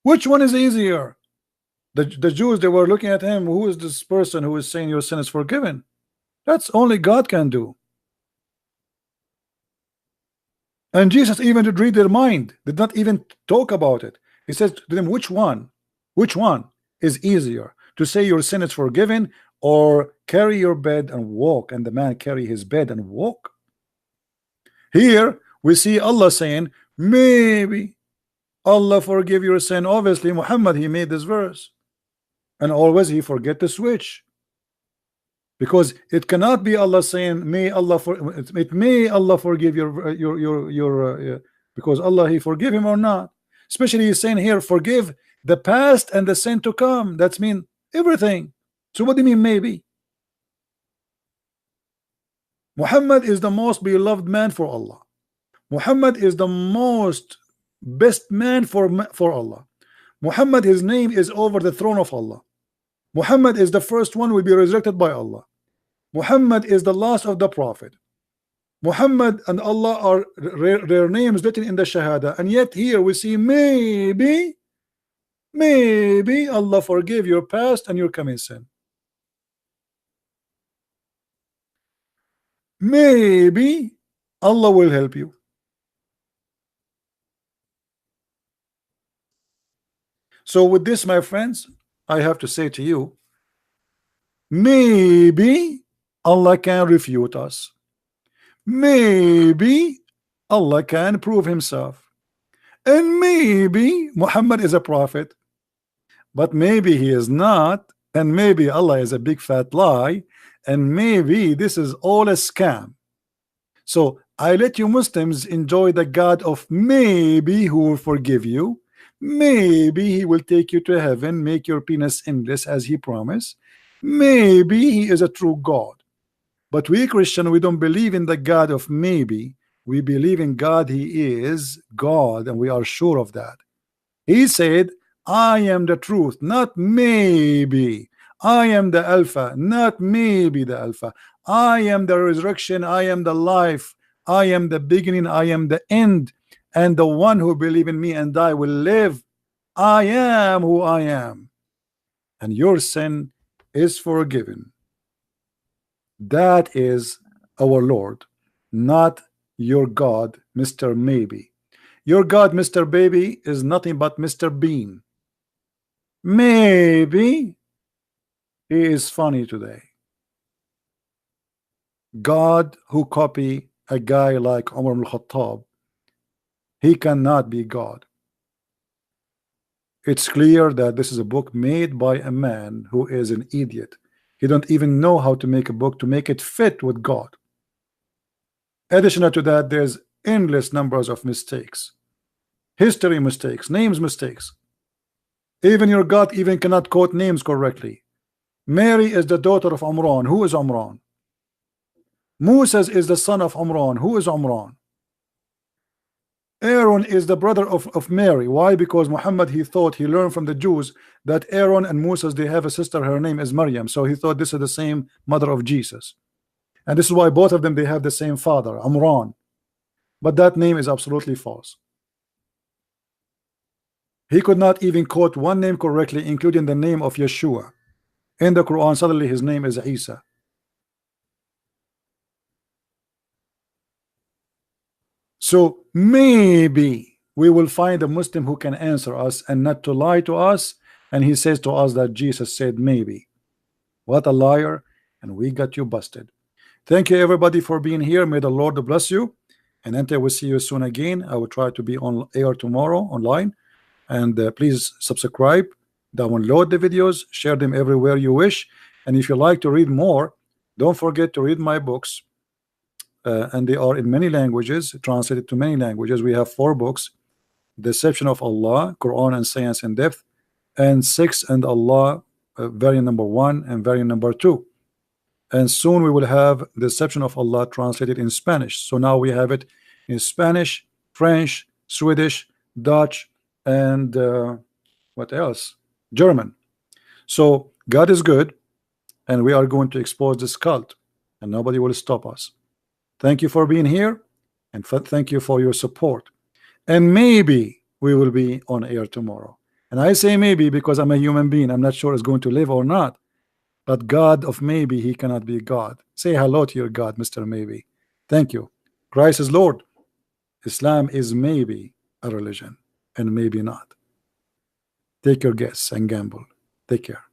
Which one is easier? The Jews, they were looking at him, who is this person who is saying your sin is forgiven? That's only God can do. And Jesus even did read their mind, did not even talk about it. He says to them, which one is easier, to say your sin is forgiven, or carry your bed and walk? And the man carry his bed and walk. Here we see Allah saying maybe Allah forgive your sin. Obviously Muhammad he made this verse, and always he forget to switch, because it cannot be Allah saying may Allah may Allah forgive your because Allah he forgive him or not. Especially he's saying here forgive the past and the sin to come. That's mean everything. So what do you mean maybe? Muhammad is the most beloved man for Allah. Muhammad is the most best man for Allah. Muhammad, his name is over the throne of Allah. Muhammad is the first one will be resurrected by Allah. Muhammad is the last of the prophet. Muhammad and Allah are their names written in the Shahada, and yet here we see maybe Allah forgive your past and your coming sin. Maybe Allah will help you. So with this, my friends, I have to say to you, maybe Allah can refute us. Maybe Allah can prove himself. And maybe Muhammad is a prophet. But maybe he is not. And maybe Allah is a big fat lie. And maybe this is all a scam. So I let you Muslims enjoy the God of maybe, who will forgive you. Maybe he will take you to heaven, make your penis endless as he promised. Maybe he is a true God. But we Christian, we don't believe in the God of maybe. We believe in God. He is God, and we are sure of that. He said, I am the truth, not maybe. I am the Alpha, not maybe the Alpha. I am the resurrection, I am the life, I am the beginning, I am the end, and the one who believe in me and die will live. I am who I am, and your sin is forgiven. That is our Lord, not your God, Mr. Maybe. Your God, Mr. Baby, is nothing but Mr. Bean. Maybe he is funny today. God who copy a guy like Umar al-Khattab, he cannot be God. It's clear that this is a book made by a man who is an idiot. He don't even know how to make a book to make it fit with God. Additional to that, there's endless numbers of mistakes, history mistakes, names mistakes. Even your God even cannot quote names correctly. Mary is the daughter of Amran. Who is Amran? Moses is the son of Amran. Who is Amran? Aaron is the brother of Mary. Why? Because Muhammad, he thought, he learned from the Jews that Aaron and Moses, they have a sister, her name is Maryam. So he thought this is the same mother of Jesus. And this is why both of them, they have the same father, Amran. But that name is absolutely false. He could not even quote one name correctly, including the name of Yeshua. In the Quran, suddenly his name is Isa. So maybe we will find a Muslim who can answer us and not to lie to us. And he says to us that Jesus said maybe. What a liar. And we got you busted. Thank you everybody for being here. May the Lord bless you. And until we see you soon again, I will try to be on air tomorrow online. And please subscribe, download the videos, share them everywhere you wish. And if you like to read more, don't forget to read my books. And they are in many languages, translated to many languages. We have 4 books: Deception of Allah, Quran and Science in Depth, and 6 and Allah, variant number 1 and variant number 2. And soon we will have Deception of Allah translated in Spanish. So now we have it in Spanish, French, Swedish, Dutch, and what else? German. So God is good, and we are going to expose this cult, and nobody will stop us. Thank you for being here, and thank you for your support. And maybe we will be on air tomorrow. And I say maybe because I'm a human being. I'm not sure it's going to live or not. But God of maybe, he cannot be God. Say hello to your God, Mr. Maybe. Thank you. Christ is Lord. Islam is maybe a religion, and maybe not. Take your guess and gamble. Take care.